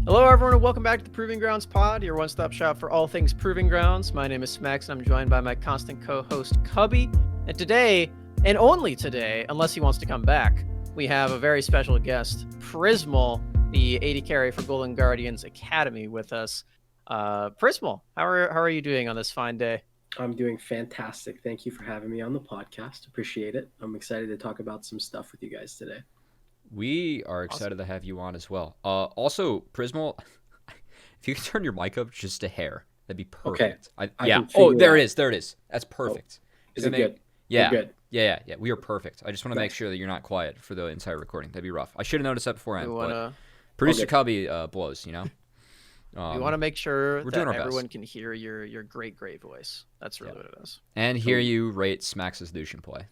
Hello, everyone, and welcome back to the Proving Grounds Pod, your one-stop shop for all things Proving Grounds. My name is Smax, and I'm joined by my constant co-host, Cubby. And today, and only today, unless he wants to come back, we have a very special guest, Prismal, the AD carry for Golden Guardians Academy, with us. Prismal, how are you doing on this fine day? I'm doing fantastic. Thank you for having me on the podcast. Appreciate it. I'm excited to talk about some stuff with you guys today. We are excited to have you on as well. Also, Prismal, if you could turn your mic up just a hair, that'd be perfect. Okay. Yeah. Oh, there it is. There it is. That's perfect. Is it good? Yeah. We're good. Yeah. We are perfect. I just want to make Nice. sure that you're not quiet for the entire recording. That'd be rough. I should have noticed that beforehand. We But Producer Okay. Cubby blows, you know? we want to make sure we're that doing our best. everyone can hear your great voice. That's really what it is. And hear you rate Smax's Lucian play.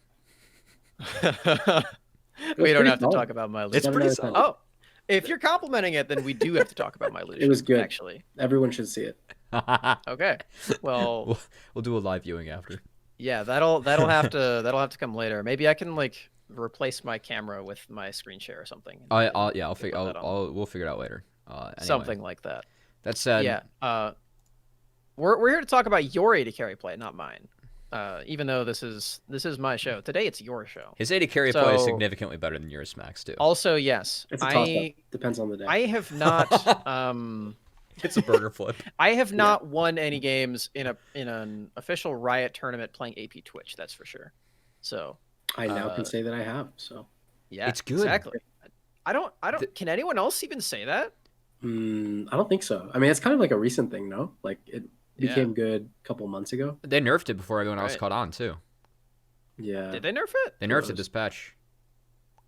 We don't pretty have to solid. talk about my It's Lucian. pretty solid. Oh, if you're complimenting it, then we do have to talk about my Lucian. It was good. Actually. Everyone should see it. Okay. Well, We'll do a live viewing after. yeah, that'll have to come later. Maybe I can replace my camera with my screen share or something. We'll Put figure that on. we'll figure it out later. Anyway. Something like that. That said, Yeah. We're here to talk about your AD carry play, not mine. Even though this is my show. Today it's your show. his AD carry play is So- significantly better than yours, Max, too. Also, yes, It's a toss-up. Depends on the day. I have not It's a burger flip. I have not won any games in an official Riot tournament playing AP Twitch. That's for sure. So I now can say that I have. So yeah, It's good. Exactly. I don't. Can anyone else even say that? I don't think so. I mean, it's kind of like a recent thing, no? Like it Yeah. became good a couple months ago. They nerfed it before everyone else Right. caught on, too. Yeah. Did they nerf it? They nerfed it was. this patch.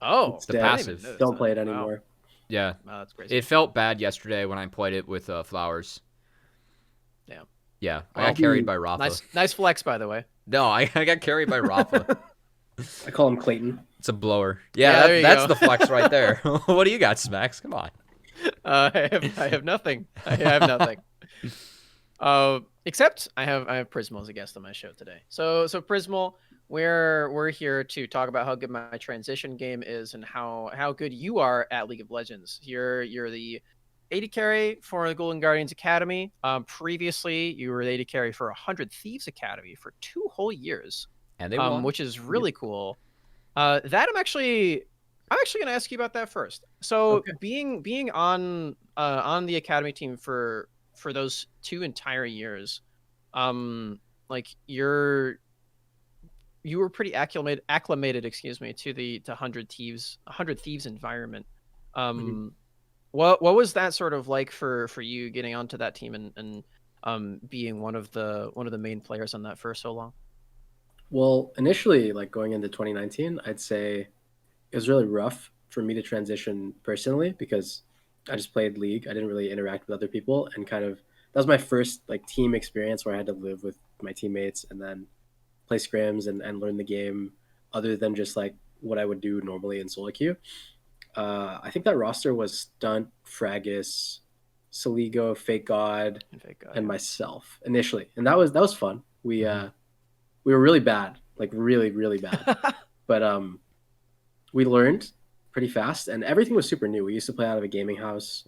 Oh, It's The dead. passive. Don't play it Wow. anymore. Yeah. Wow, that's crazy. It felt bad yesterday when I played it with Flowers. Yeah. Yeah. I Well, got carried by Rafa. Nice flex, by the way. No, I got carried by Rafa. I call him Clayton. It's a blower. Yeah, Yeah, there you that's go. the flex right there. What do you got, Smax? Come on. I have nothing. I have nothing. Except I have Prismal as a guest on my show today. So Prismal, we're here to talk about how good my transition game is and how good you are at League of Legends. You're the AD carry for the Golden Guardians Academy. Previously, you were the AD carry for 100 Thieves Academy for 2 whole years, And they won. which is really cool. That I'm actually going to ask you about that first. So Okay. being on the academy team for those 2 entire years, like you were pretty acclimated, excuse me, to the 100 Thieves environment. What was that sort of like for you getting onto that team and being one of the main players on that for so long? Well, initially, like going into 2019, I'd say it was really rough for me to transition personally because I just played League. I didn't really interact with other people, and kind of that was my first like team experience where I had to live with my teammates and then play scrims and learn the game other than just like what I would do normally in solo queue. I think that roster was Stunt, Fragus, Saligo, Fake God, and myself initially, and that was fun. We were really bad, like really really bad, but we learned pretty fast, and everything was super new. We used to play out of a gaming house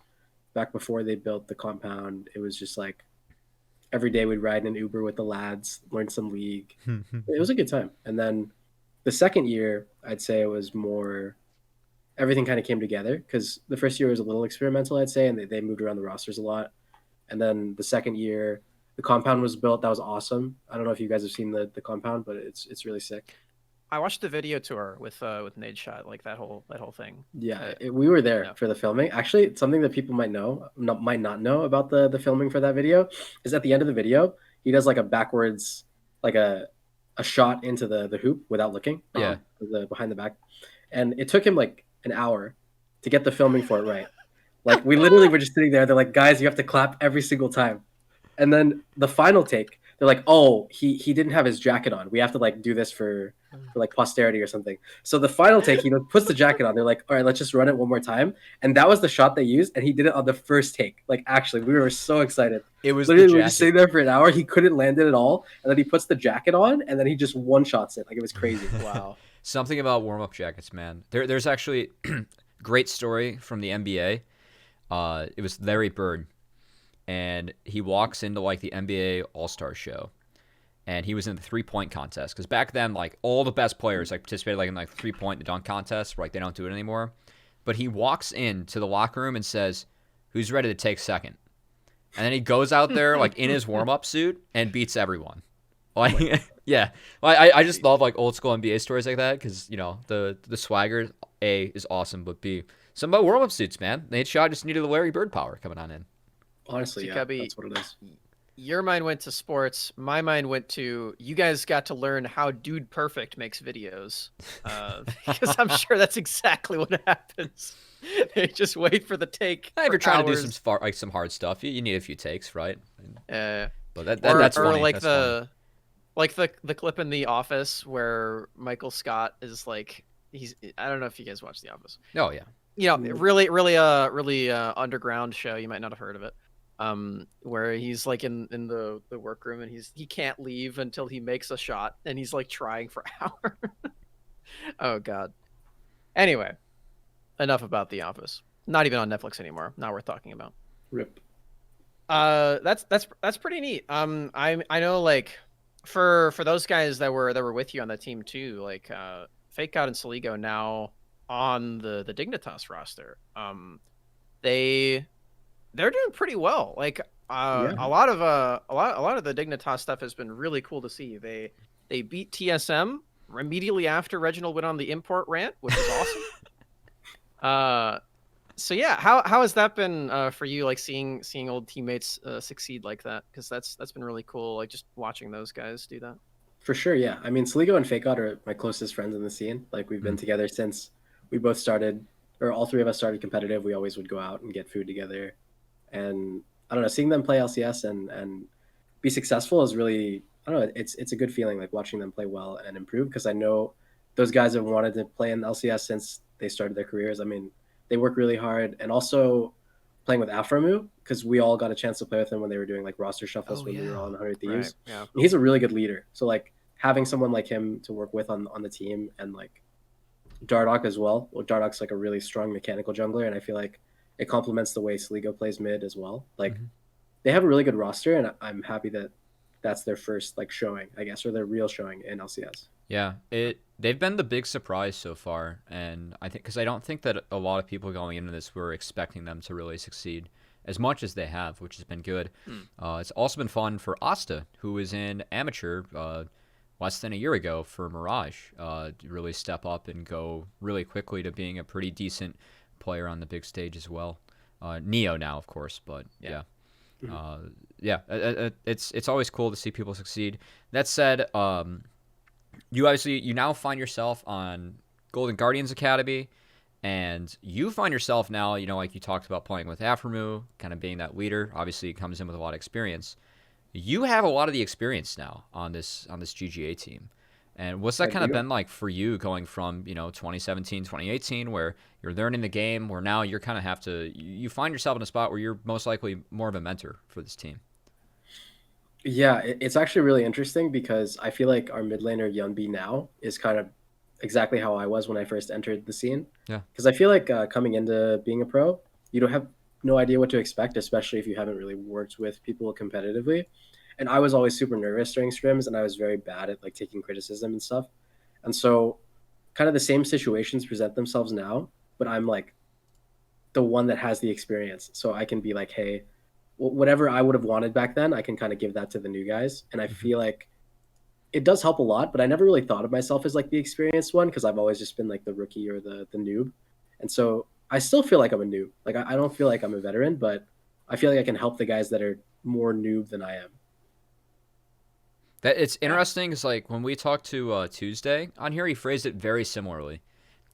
back before they built the compound. It was just like every day we'd ride in an Uber with the lads, learn some League. It was a good time. And then the second year, I'd say it was more everything kind of came together because the first year was a little experimental, I'd say, and they moved around the rosters a lot. And then the second year, the compound was built. That was awesome. I don't know if you guys have seen the compound, but it's really sick. I watched the video tour with Nade Shot, like that whole thing. Yeah, we were there Yeah. for the filming. Actually, something that people might not know about the filming for that video is at the end of the video, he does like a backwards, like a shot into the hoop without looking. Yeah. Behind the back, and it took him like an hour to get the filming for it right. Like we literally were just sitting there. They're like, guys, you have to clap every single time. And then the final take, they're like, oh, he didn't have his jacket on. We have to like do this for like posterity or something. So the final take, he puts the jacket on. They're like, all right, let's just run it one more time. And that was the shot they used, and he did it on the first take. Like actually, we were so excited. It was Literally, the we were just jacket. sitting there for an hour. He couldn't land it at all, and then he puts the jacket on, and then he just one shots it. Like it was crazy. Wow. Something about warm-up jackets, man. There's actually great story from the NBA. It was Larry Bird, and he walks into like the NBA All-Star show, and he was in the 3-point contest because back then like all the best players like participated like in like 3-point the dunk contest. Like they don't do it anymore. But he walks into the locker room and says, "Who's ready to take second?" And then he goes out there like in his warm-up suit and beats everyone. Like, yeah. I just love like old school NBA stories like that because, you know, the swagger, A, is awesome, but B, some about warm-up suits, man. Nate Shaw just needed the Larry Bird power coming on in. Honestly, yeah, that's what it is. Your mind went to sports. My mind went to you guys got to learn how Dude Perfect makes videos. Because I'm sure that's exactly what happens. They just wait for the take. If you're trying to do hours. some hard stuff, you need a few takes, right? But that's or funny. like that's the clip in The Office where Michael Scott is like I don't know if you guys watch The Office. Oh yeah. You know, really underground show. You might not have heard of it. Where he's like in the workroom and he can't leave until he makes a shot and he's like trying for hours. Oh god. Anyway, enough about The Office. Not even on Netflix anymore. Not worth talking about. Rip. That's pretty neat. I know like for those guys that were with you on that team too, like Fake God and Saligo now on the Dignitas roster. They're doing pretty well. Like a lot of the Dignitas stuff has been really cool to see. They beat TSM immediately after Reginald went on the import rant, which is awesome. So yeah, how has that been for you? Like seeing old teammates succeed like that, because that's been really cool. Like just watching those guys do that. For sure, yeah. I mean, Saligo and Fake God are my closest friends in the scene. Like we've been together since we both started, or all three of us started competitive. We always would go out and get food together. And I don't know, seeing them play LCS and be successful is really, I don't know, it's a good feeling, like watching them play well and improve, because I know those guys have wanted to play in LCS since they started their careers. I mean, they work really hard, and also playing with Aframu, because we all got a chance to play with him when they were doing like roster shuffles when we were all in 100 Thieves. Right, yeah. He's a really good leader. So like having someone like him to work with on the team, and like Dardoch as well. Well, Dardoch's like a really strong mechanical jungler, and I feel like it complements the way Saligo plays mid as well. Like they have a really good roster, and I'm happy that that's their first like showing, I guess, or their real showing in LCS. Yeah, they've been the big surprise so far, and I think because I don't think that a lot of people going into this were expecting them to really succeed as much as they have, which has been good. It's also been fun for Asta, who was in amateur less than a year ago for Mirage, to really step up and go really quickly to being a pretty decent player on the big stage as well. Neo now, of course, but yeah. It's always cool to see people succeed. That said, you now find yourself on Golden Guardians Academy, and you find yourself now, you know, like you talked about playing with Aframu, kind of being that leader. Obviously, he comes in with a lot of experience. You have a lot of the experience now on this GGA team. And what's that kind of been like for you going from, you know, 2017, 2018, where you're learning the game, where now you're kind of you find yourself in a spot where you're most likely more of a mentor for this team? Yeah, it's actually really interesting, because I feel like our mid laner Yunbi now is kind of exactly how I was when I first entered the scene. Yeah. Because I feel like coming into being a pro, you don't have no idea what to expect, especially if you haven't really worked with people competitively. And I was always super nervous during scrims, and I was very bad at like taking criticism and stuff. And so kind of the same situations present themselves now, but I'm like the one that has the experience. So I can be like, hey, whatever I would have wanted back then, I can kind of give that to the new guys. And I feel like it does help a lot, but I never really thought of myself as like the experienced one, because I've always just been like the rookie or the noob. And so I still feel like I'm a noob. Like I don't feel like I'm a veteran, but I feel like I can help the guys that are more noob than I am. That it's interesting is like when we talked to Tuesday on here, he phrased it very similarly.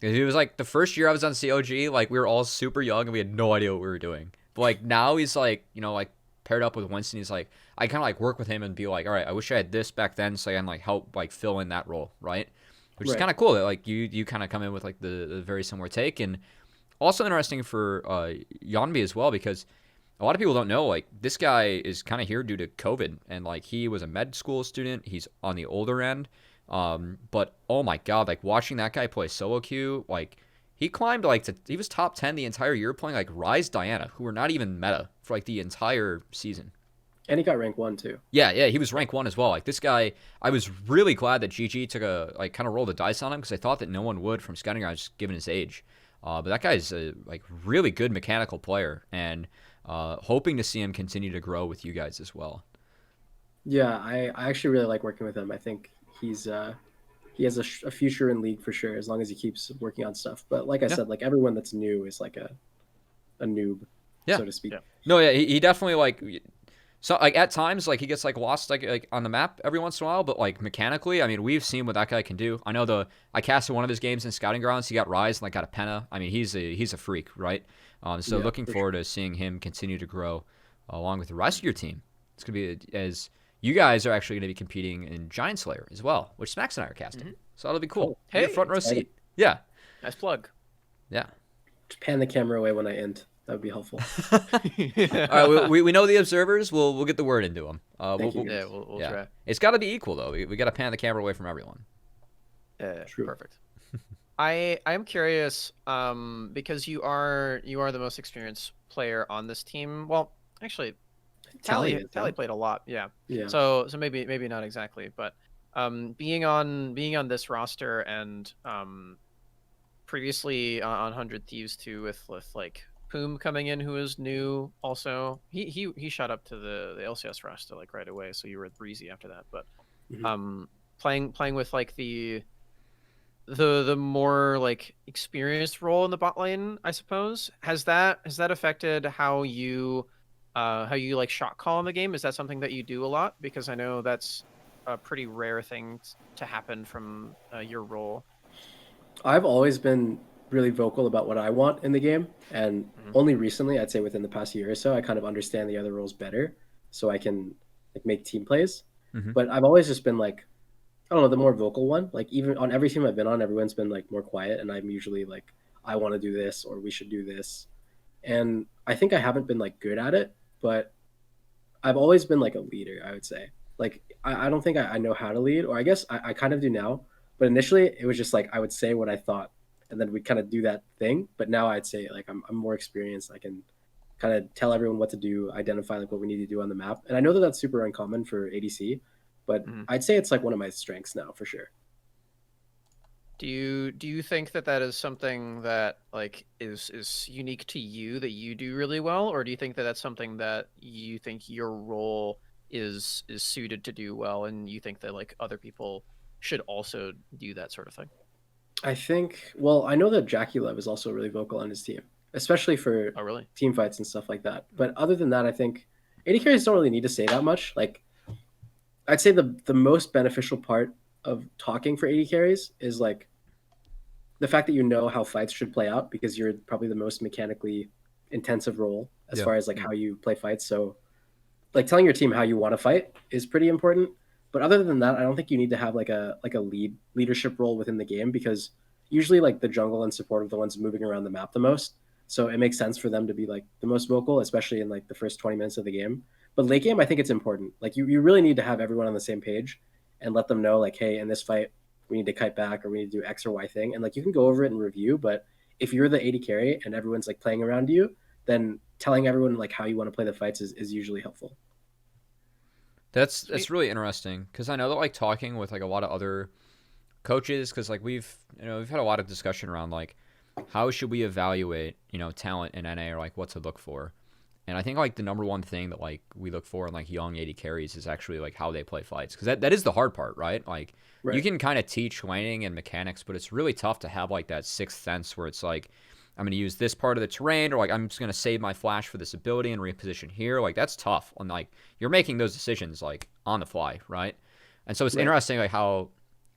He was like, the first year I was on COG, like we were all super young and we had no idea what we were doing. But like now he's like, you know, like paired up with Winston, he's like, I kind of like work with him and be like, all right, I wish I had this back then, so I can like help like fill in that role, right? Which is kind of cool that like you kind of come in with like the very similar take. And also interesting for Yonbi as well, because a lot of people don't know, like, this guy is kind of here due to COVID, and, like, he was a med school student. He's on the older end. But, oh, my God, like, watching that guy play solo queue, like, he climbed he was top 10 the entire year playing like Ryze Diana, who were not even meta for like the entire season. And he got rank 1 too. Yeah, he was rank 1 as well. Like this guy, I was really glad that GG took a like kind of roll the dice on him because I thought that no one would from scouting guys just given his age. But that guy's a like really good mechanical player, and hoping to see him continue to grow with you guys as well. Yeah, I actually really like working with him. I think he has a future in League for sure, as long as he keeps working on stuff. But like I said, like everyone that's new is like a noob, so to speak. Yeah. No, yeah, he definitely like. So like at times like he gets like lost like on the map every once in a while, but like mechanically, I mean we've seen what that guy can do. I know I casted one of his games in Scouting Grounds. He got Ryze and like got a Penna. I mean he's a freak, right? So looking forward to seeing him continue to grow along with the rest of your team. It's gonna be as you guys are actually gonna be competing in Giant Slayer as well, which Smax and I are casting. Mm-hmm. So that'll be cool. Hey, front row seat. Yeah. Nice plug. Yeah. Just pan the camera away when I end. That would be helpful. All right, we know the observers. We'll get the word into them. We'll try. It's got to be equal though. We got to pan the camera away from everyone. True. Perfect. I am curious because you are the most experienced player on this team. Well, actually, Tally played a lot. Yeah. So maybe not exactly, but being on this roster and previously on 100 Thieves too with like Poom coming in, who is new also. He shot up to the LCS roster like right away, so you were with Breezy after that. But playing with like the more like experienced role in the bot lane, I suppose, has that affected how you like shot call in the game? Is that something that you do a lot? Because I know that's a pretty rare thing to happen from your role. I've always been really vocal about what I want in the game, and only recently, I'd say within the past year or so, I kind of understand the other roles better, so I can like make team plays. But I've always just been like, I don't know, the more vocal one. Like even on every team I've been on, everyone's been like more quiet, and I'm usually like, I want to do this or we should do this. And I think I haven't been like good at it, but I've always been like a leader, I would say. Like I don't think I know how to lead, or I guess I kind of do now. But initially it was just like I would say what I thought, and then we'd kind of do that thing. But now I'd say like I'm more experienced. I can kind of tell everyone what to do, identify like what we need to do on the map. And I know that that's super uncommon for ADC, but I'd say it's like one of my strengths now for sure. Do you think that is something that like is unique to you that you do really well, or do you think that that's something that you think your role is suited to do well, and you think that like other people should also do that sort of thing? I think, well, I know that Jackie Love is also really vocal on his team, especially for team fights and stuff like that. But other than that, I think AD carries don't really need to say that much. Like, I'd say the most beneficial part of talking for AD carries is like the fact that you know how fights should play out, because you're probably the most mechanically intensive role as far as like how you play fights. So like telling your team how you want to fight is pretty important. But other than that, I don't think you need to have like a leadership role within the game, because usually like the jungle and support are the ones moving around the map the most. So it makes sense for them to be like the most vocal, especially in like the first 20 minutes of the game. But late game, I think it's important. Like you really need to have everyone on the same page and let them know like, hey, in this fight, we need to kite back, or we need to do X or Y thing. And like you can go over it and review, but if you're the AD carry and everyone's like playing around you, then telling everyone like how you want to play the fights is usually helpful. That's really interesting, because I know that like talking with like a lot of other coaches, because like we've had a lot of discussion around like how should we evaluate talent in NA, or like what to look for. And I think like the number one thing that like we look for in like young AD carries is actually like how they play fights, because that is the hard part, right? Like you can kind of teach laning and mechanics, but it's really tough to have like that sixth sense where it's like, I'm going to use this part of the terrain, or like I'm just going to save my flash for this ability and reposition here. Like that's tough. And like you're making those decisions like on the fly, right? And so it's interesting like how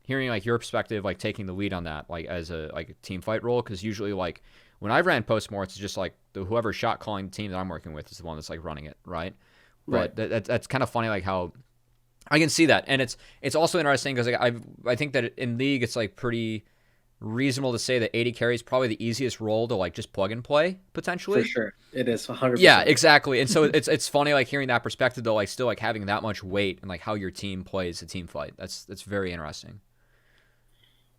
hearing like your perspective, like taking the lead on that, like as a team fight role, because usually like when I ran post-morts, it's just like whoever shot calling the team that I'm working with is the one that's like running it, right? But that's kind of funny, like how I can see that. And it's also interesting because like I think that in League it's like pretty reasonable to say that AD carry is probably the easiest role to like just plug and play potentially. For sure, it is 100%. Yeah, exactly. And so it's funny like hearing that perspective though, like still like having that much weight and like how your team plays a team fight. That's very interesting.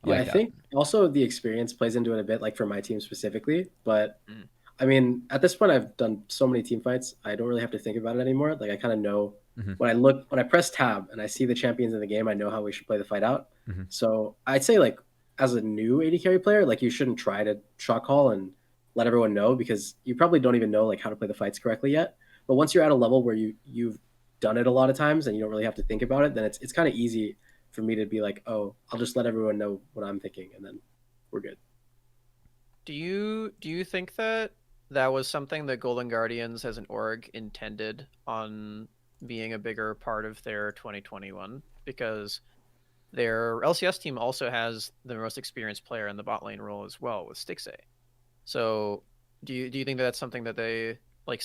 I Yeah, like I that. think also the experience plays into it a bit, like for my team specifically. But Mm. I mean, at this point, I've done so many team fights, I don't really have to think about it anymore. Like I kind of know Hmm. when I press tab and I see the champions in the game, I know how we should play the fight out. Hmm. So I'd say like as a new AD carry player, like you shouldn't try to shot call and let everyone know because you probably don't even know like how to play the fights correctly yet. But once you're at a level where you've done it a lot of times and you don't really have to think about it, then it's kind of easy for me to be like, oh, I'll just let everyone know what I'm thinking, and then we're good. Do you think that that was something that Golden Guardians as an org intended on being a bigger part of their 2021? Because their LCS team also has the most experienced player in the bot lane role as well with Stixay. So do you think that that's something that they like?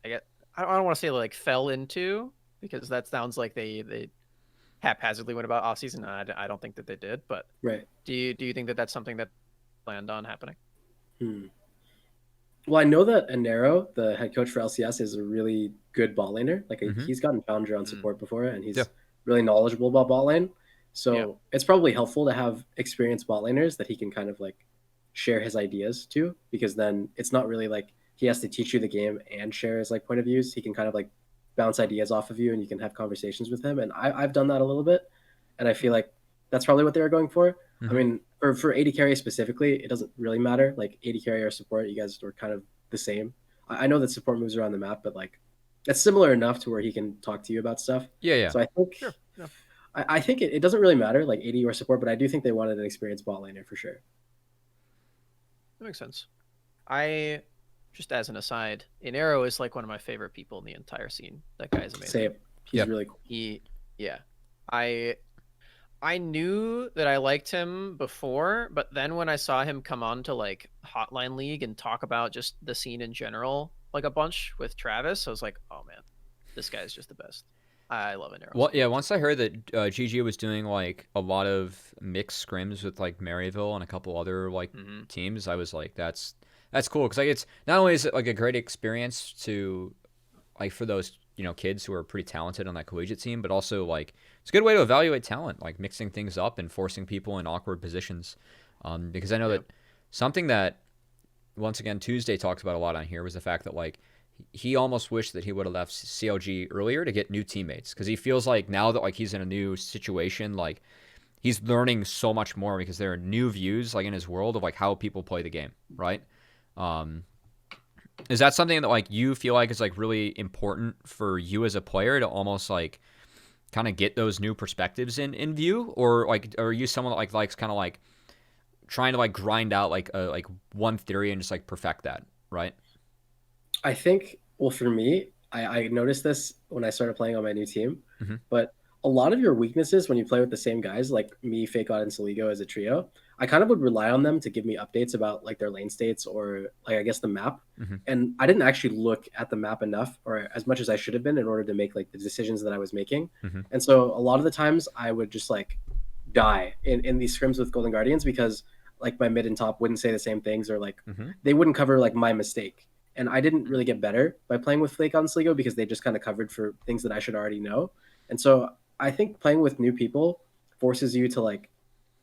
I get I don't want to say like fell into because that sounds like they haphazardly went about off season. I don't think that they did, but Right. do you think that that's something that planned on happening? Hmm. Well, I know that Anero, the head coach for LCS, is a really good bot laner. Like Hmm. he's gotten Challenger on Mm, support before, and Yeah. he's really knowledgeable about bot lane. yeah. So it's probably helpful to have experienced bot laners that he can kind of like share his ideas to, because then it's not really like he has to teach you the game and share his like point of views. He can kind of like bounce ideas off of you, and you can have conversations with him. And I've done that a little bit, and I feel like that's probably what they were going for. I Hmm. mean, for AD carry specifically, it doesn't really matter. Like AD carry or support, you guys are kind of the same. I know that support moves around the map, but like that's similar enough to where he can talk to you about stuff. Yeah, yeah. So I think Sure. Yeah. I think it doesn't really matter like AD or support, but I do think they wanted an experienced bot laner for sure. That makes sense. I just as an aside, Inero is like one of my favorite people in the entire scene. That guy is amazing. Say he's Yeah. really cool. He yeah. I I knew that I liked him before, but then when I saw him come on to like Hotline League and talk about just the scene in general, like a bunch with Travis, I was like, oh man, this guy's just the best. I love Inero Well, so yeah. much. Once I heard that GG was doing like a lot of mixed scrims with like Maryville and a couple other like Hmm. teams, I was like, that's cool because like it's not only is it like a great experience to like for those kids who are pretty talented on that collegiate team, but also like it's a good way to evaluate talent, like mixing things up and forcing people in awkward positions. Because I know Yeah. that something that once again Tuesday talks about a lot on here was the fact that like he almost wished that he would have left CLG earlier to get new teammates because he feels like now that like he's in a new situation, like he's learning so much more because there are new views like in his world of like how people play the game, right? Um, is that something that like you feel like is like really important for you as a player to almost like kind of get those new perspectives in view, or like are you someone that like likes kind of like trying to like grind out like one theory and just like perfect that, right? I think, well, for me, I noticed this when I started playing on my new team, Mm-hmm. but a lot of your weaknesses when you play with the same guys, like me, Fake God, and Saligo as a trio, I kind of would rely on them to give me updates about like their lane states or like I guess the map. Mm-hmm. And I didn't actually look at the map enough or as much as I should have been in order to make like the decisions that I was making. Mm-hmm. And so a lot of the times I would just like die in these scrims with Golden Guardians because like my mid and top wouldn't say the same things or like Mm-hmm. they wouldn't cover like my mistake. And I didn't really get better by playing with Flake on Sligo because they just kind of covered for things that I should already know. And so I think playing with new people forces you to like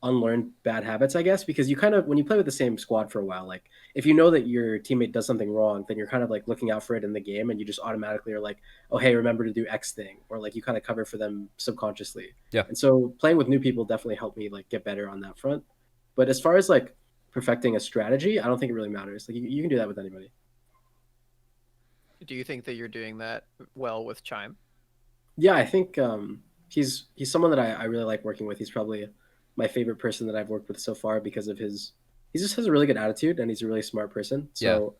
unlearn bad habits, I guess, because you kind of when you play with the same squad for a while, like if you know that your teammate does something wrong, then you're kind of like looking out for it in the game and you just automatically are like, oh hey, remember to do X thing, or like you kind of cover for them subconsciously. Yeah. And so playing with new people definitely helped me like get better on that front. But as far as like perfecting a strategy, I don't think it really matters. Like you can do that with anybody. Do you think that you're doing that well with Chime? Yeah, I think he's someone that I really like working with. He's probably my favorite person that I've worked with so far because of his he just has a really good attitude and he's a really smart person. Yeah. So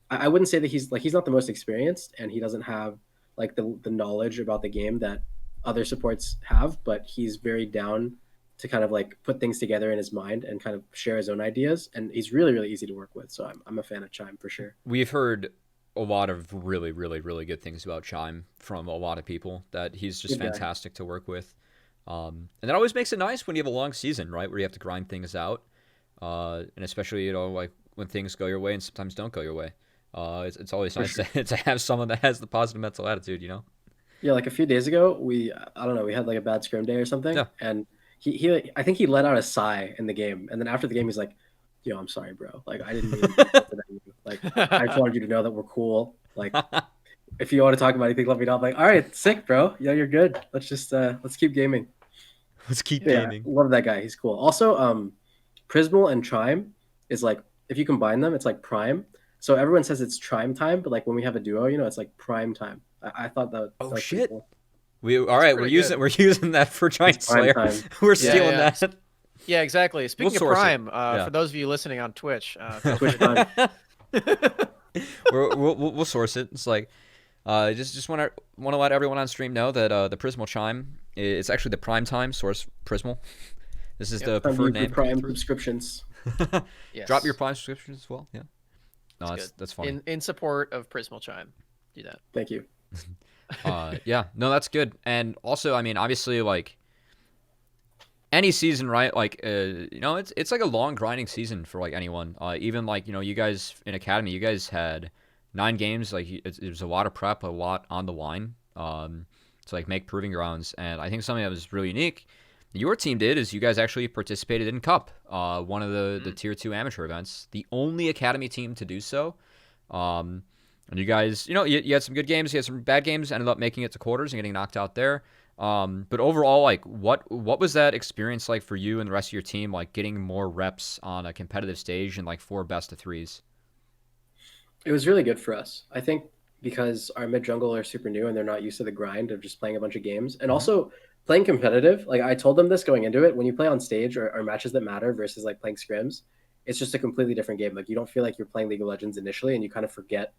I wouldn't say that he's not the most experienced and he doesn't have like the knowledge about the game that other supports have, but he's very down to kind of like put things together in his mind and kind of share his own ideas. And he's really, really easy to work with. So I'm a fan of Chime for sure. We've heard a lot of really, really, really good things about Chime from a lot of people. That he's just Good guy. fantastic to work with, and that always makes it nice when you have a long season, right? Where you have to grind things out, and especially like when things go your way and sometimes don't go your way. It's always For nice sure. to have someone that has the positive mental attitude, Yeah, like a few days ago, I don't know, we had like a bad scrim day or something, Yeah. and I think he let out a sigh in the game, and then after the game, he's like, "Yo, I'm sorry, bro. Like, I didn't mean to do you. Like, I just wanted you to know that we're cool. Like, if you want to talk about anything, let me know." I'm like, "All right, sick, bro. Yeah, you're good. Let's keep gaming." Let's keep Yeah, gaming. love that guy. He's cool. Also, Prismal and Chime is like if you combine them, it's like prime. So everyone says it's chime time, but like when we have a duo, it's like prime time. I thought Oh that was pretty shit. cool. All That's right, pretty good. we're using that for It's Giant prime Slayer. time. We're Yeah. stealing Yeah. that. Yeah, exactly. Speaking of source it. Prime, Yeah. for those of you listening on Twitch, feel Twitch free to- we'll source it. It's like just want to let everyone on stream know that the Prismal Chime it's actually the prime time source Prismal. This is the Time preferred for name. prime subscriptions. Yes. Drop your prime subscriptions as well. Yeah. No, Good. that's funny. In support of Prismal Chime. Do that. Thank you. Yeah, no, that's good. And also, I mean, obviously, like any season, right? Like, it's like a long grinding season for like anyone. Even like you guys in Academy, you guys had 9 games. Like, it was a lot of prep, a lot on the line. To like make proving grounds, and I think something that was really unique. Your team did is you guys actually participated in Cup, one of the tier 2 amateur events, the only Academy team to do so. And you guys, you had some good games, you had some bad games, ended up making it to quarters and getting knocked out there. But overall, like, what was that experience like for you and the rest of your team, like getting more reps on a competitive stage and like 4 best of 3s? It was really good for us. I think because our mid jungle are super new and they're not used to the grind of just playing a bunch of games, and also playing competitive. Like I told them this going into it, when you play on stage or matches that matter versus like playing scrims, it's just a completely different game. Like you don't feel like you're playing League of Legends initially, and you kind of forget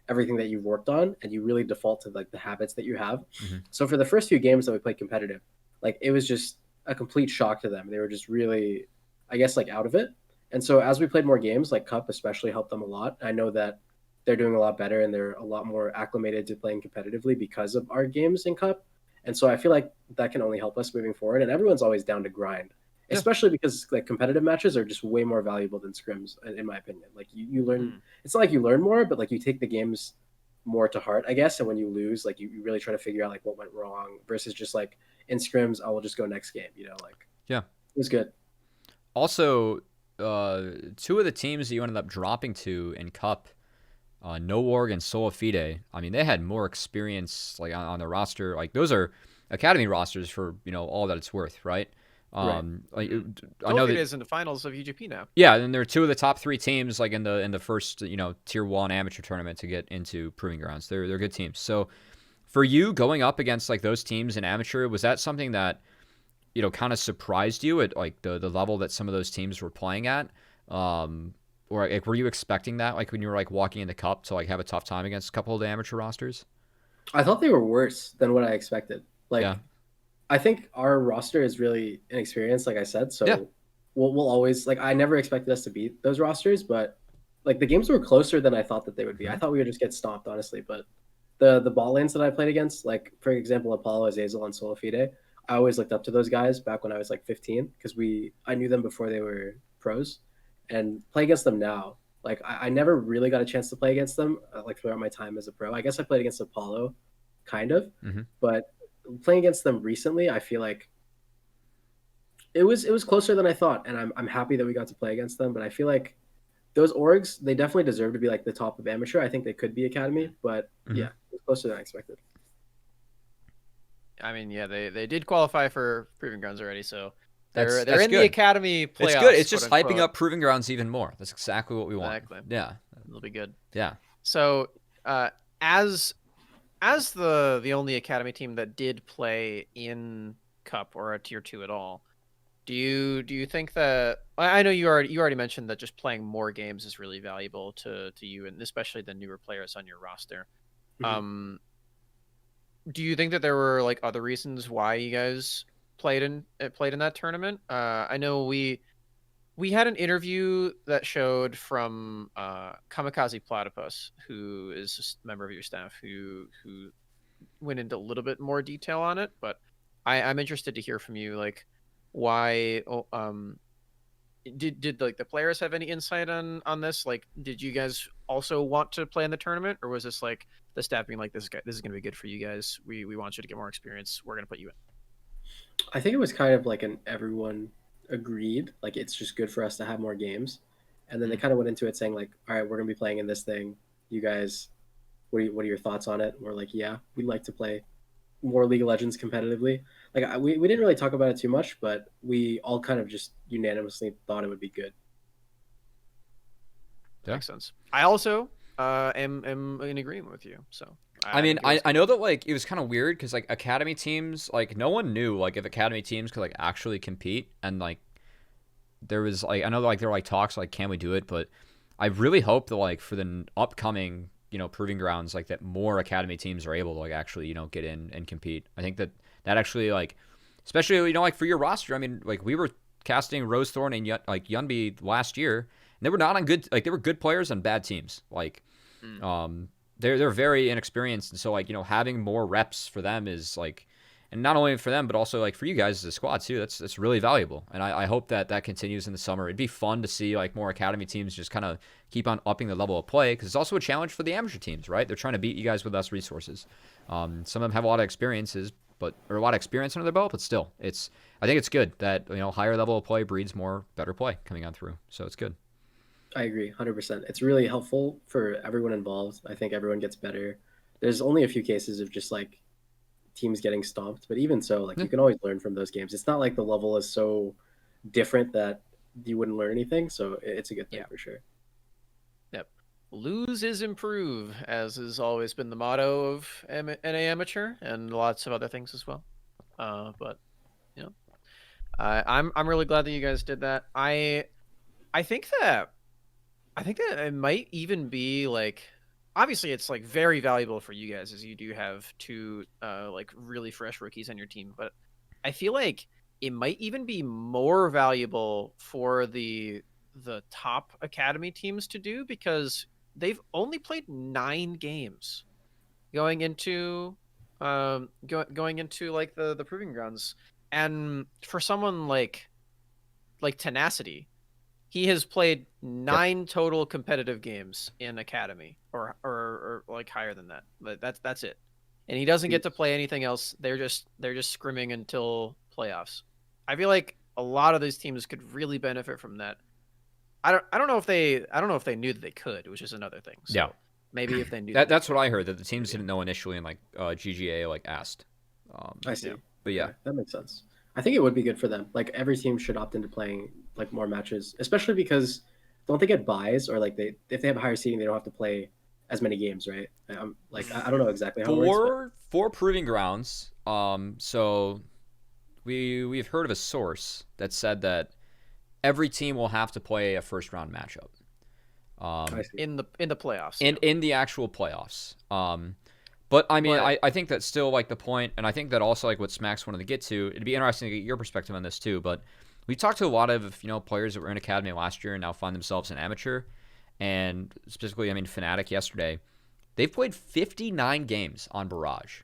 everything that you've worked on, and you really default to like the habits that you have. Mm-hmm. So for the first few games that we played competitive, like it was just a complete shock to them. They were just really, I guess, like out of it. And so as we played more games, like Cup especially helped them a lot. I know that they're doing a lot better and they're a lot more acclimated to playing competitively because of our games in Cup. And so I feel like that can only help us moving forward. And everyone's always down to grind, especially because like competitive matches are just way more valuable than scrims, in my opinion. Like you learn, it's not like you learn more, but like you take the games more to heart, I guess. And when you lose, like you really try to figure out like what went wrong versus just like in scrims, I will just go next game, like, yeah, it was good. Also, 2 of the teams that you ended up dropping to in Cup, No Org and Sola Fide, I mean, they had more experience like on the roster. Like those are Academy rosters for all that it's worth, right? Right. Like I Sola know Fide that is in the finals of UGP now. Yeah, and they're 2 of the top 3 teams like in the first tier 1 amateur tournament to get into proving grounds. They're good teams. So for you going up against like those teams in amateur, was that something that kind of surprised you at like the level that some of those teams were playing at? Or like, were you expecting that, like when you were like walking in the Cup, to like have a tough time against a couple of the amateur rosters? I thought they were worse than what I expected. Like, Yeah. I think our roster is really inexperienced, like I said. So Yeah. we'll always like. I never expected us to beat those rosters, but like the games were closer than I thought that they would be. I thought we would just get stomped, honestly. But the ball lanes that I played against, like for example, Apollo, Azazel, and Solafide, I always looked up to those guys back when I was like 15 because I knew them before they were pros, and play against them now. Like I never really got a chance to play against them like throughout my time as a pro. I guess I played against Apollo, kind of, but playing against them recently, I feel like it was closer than I thought, and I'm happy that we got to play against them. But I feel like those orgs, they definitely deserve to be like the top of amateur. I think they could be Academy, but yeah, it was closer than I expected. I mean, yeah, they did qualify for proving grounds already, so they're That's in good. the Academy playoffs. It's good. It's just quote, hyping unquote. up proving grounds even more. That's exactly what we want. Exactly. Yeah. It'll be good. Yeah. So, as the only Academy team that did play in Cup or a tier 2 at all, do you think that I know you already mentioned that just playing more games is really valuable to you, and especially the newer players on your roster. Do you think that there were like other reasons why you guys played in that tournament? I know we had an interview that showed from Kamikaze Platypus, who is a member of your staff, who went into a little bit more detail on it. But I'm interested to hear from you, like why. Did like the players have any insight on this? Like, did you guys also want to play in the tournament, or was this like the staff being like, this is going to be good for you guys? We want you to get more experience. We're going to put you in. I think it was kind of like an everyone agreed, like it's just good for us to have more games. And then they Mm. kind of went into it saying like, all right, we're gonna be playing in this thing. You guys, what are your thoughts on it? And we're like, yeah, we'd like to play more League of Legends competitively. Like we didn't really talk about it too much, but we all kind of just unanimously thought it would be good. Yeah. Makes sense. I also am in agreement with you. So I I mean, think it was I good. know that like it was kind of weird because like academy teams, like no one knew like if academy teams could like actually compete, and like there was like I know like there were like talks like can we do it, but I really hope that like for the upcoming proving grounds like that more academy teams are able to like actually get in and compete. I think that that actually like especially like for your roster. I mean like we were casting Rose Thorn and like Yunbi last year, and they were not on good like they were good players on bad teams like. Mm. They're very inexperienced, and so like having more reps for them is like, and not only for them but also like for you guys as a squad too. That's really valuable, and I hope that that continues in the summer. It'd be fun to see like more academy teams just kind of keep on upping the level of play because it's also a challenge for the amateur teams, right? They're trying to beat you guys with less resources. Some of them have a lot of experiences, or a lot of experience under their belt, but still, I think it's good that higher level of play breeds more better play coming on through. So it's good. I agree, 100%. It's really helpful for everyone involved. I think everyone gets better. There's only a few cases of just like teams getting stomped, but even so, like Yeah. you can always learn from those games. It's not like the level is so different that you wouldn't learn anything. So it's a good thing Yeah. for sure. Yep. Lose is improve, as has always been the motto of NA Amateur and lots of other things as well. But you know, I'm really glad that you guys did that. I think that it might even be like obviously it's like very valuable for you guys as you do have two like really fresh rookies on your team, but I feel like it might even be more valuable for the top academy teams to do because they've only played 9 games going into going into like the proving grounds. And for someone like Tenacity, he has played Yep. 9 total competitive games in academy or like higher than that. But that's it. And he doesn't get to play anything else. They're just scrimming until playoffs. I feel like a lot of these teams could really benefit from that. I don't know if they knew that they could, which is another thing. So Yeah. maybe if they knew That's they what could, I heard, that the teams maybe. didn't know initially, and like GGA like asked. I Yeah. see. But yeah, Okay, that makes sense. I think it would be good for them. Like every team should opt into playing like more matches, especially because don't they get buys or like they if they have a higher seeding they don't have to play as many games, right? Like I don't know exactly how it works, but for proving grounds. So we've heard of a source that said that every team will have to play a first round matchup. I see. In the playoffs. In Yeah. in the actual playoffs. But I mean, But I think that's still like the point, and I think that also like what Smax wanted to get to. It'd be interesting to get your perspective on this too. But we talked to a lot of players that were in academy last year and now find themselves in amateur, and specifically, I mean, Fnatic yesterday, they've played 59 games on Barrage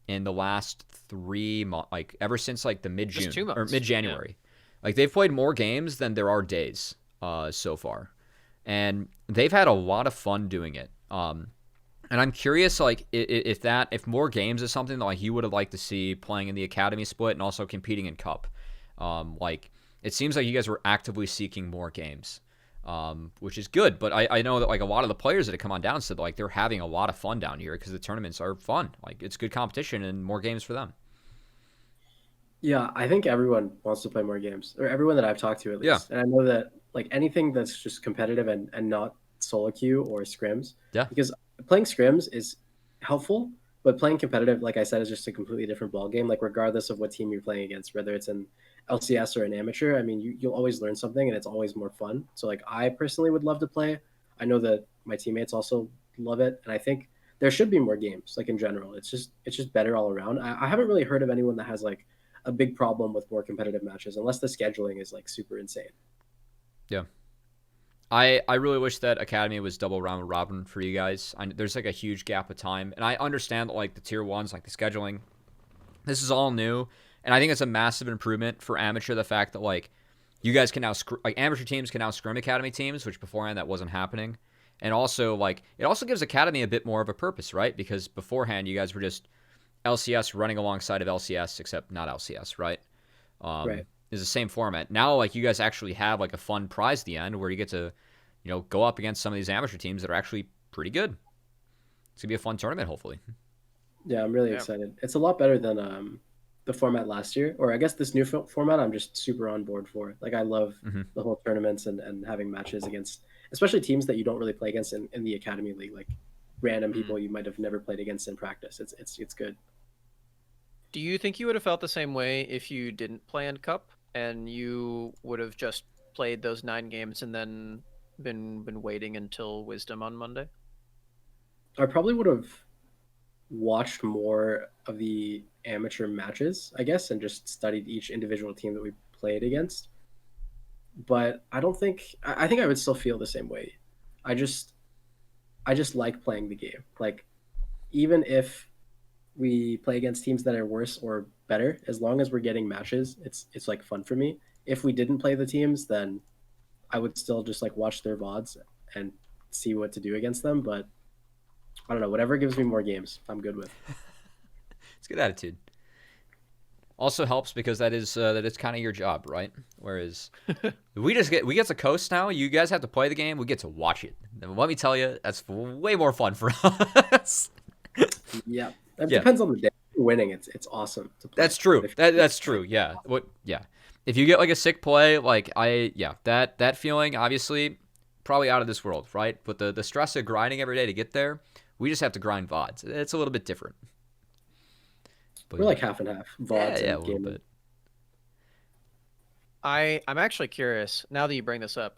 in the last 3 months, like ever since like the mid just June 2 or months. mid January. Like they've played more games than there are days so far, and they've had a lot of fun doing it. And I'm curious, like, if more games is something that like you would have liked to see playing in the academy split and also competing in cup. Like, it seems like you guys were actively seeking more games, which is good. But I know that like a lot of the players that have come on down said like they're having a lot of fun down here because the tournaments are fun. Like, it's good competition and more games for them. Yeah, I think everyone wants to play more games, or everyone that I've talked to at Yeah, least. And I know that like anything that's just competitive and not solo queue or scrims, yeah, because playing scrims is helpful, but playing competitive, like I said, is just a completely different ball game. Like regardless of what team you're playing against, whether it's an LCS or an amateur, I mean, you'll always learn something, and it's always more fun. So like I personally would love to play. I know that my teammates also love it, and I think there should be more games. Like in general, it's just better all around. I haven't really heard of anyone that has like a big problem with more competitive matches unless the scheduling is like super insane. yeah. I really wish that Academy was double round robin for you guys. There's like a huge gap of time, and I understand that like the tier ones, like the scheduling, this is all new, and I think it's a massive improvement for amateur. The fact that like you guys can now like amateur teams can now scrim academy teams, which beforehand that wasn't happening, and also like it also gives academy a bit more of a purpose, right? Because beforehand you guys were just LCS running alongside of LCS, except not LCS, right? Right. Is the same format. Now, like, you guys actually have like a fun prize at the end where you get to, go up against some of these amateur teams that are actually pretty good. It's gonna be a fun tournament, hopefully. Yeah, I'm really excited. It's a lot better than the format last year, or I guess this new format. I'm just super on board for. Like, I love the whole tournaments and having matches against, especially teams that you don't really play against in the Academy League, like random people you might have never played against in practice. It's good. Do you think you would have felt the same way if you didn't play in Cup and you would have just played those 9 games and then been waiting until Wisdom on Monday? I probably would have watched more of the amateur matches, I guess, and just studied each individual team that we played against. But I don't think I think I would still feel the same way. I just like playing the game. Like, even if we play against teams that are worse or better, as long as we're getting matches, it's like fun for me. If we didn't play the teams, then I would still just like watch their VODs and see what to do against them. But I don't know, whatever gives me more games, I'm good with. It's a good attitude. Also helps because that is kind of your job, right? Whereas we get to coast now. You guys have to play the game. We get to watch it. And let me tell you, that's way more fun for us. Yeah, it depends on the day. If you're winning, it's awesome to play. That's true. That's true. Yeah. Yeah. If you get like a sick play, like that feeling, obviously, probably out of this world, right? But the stress of grinding every day to get there, we just have to grind VODs. It's a little bit different. But we're like half and half. VODs yeah, and a little gaming. bit. I'm actually curious, now that you bring this up,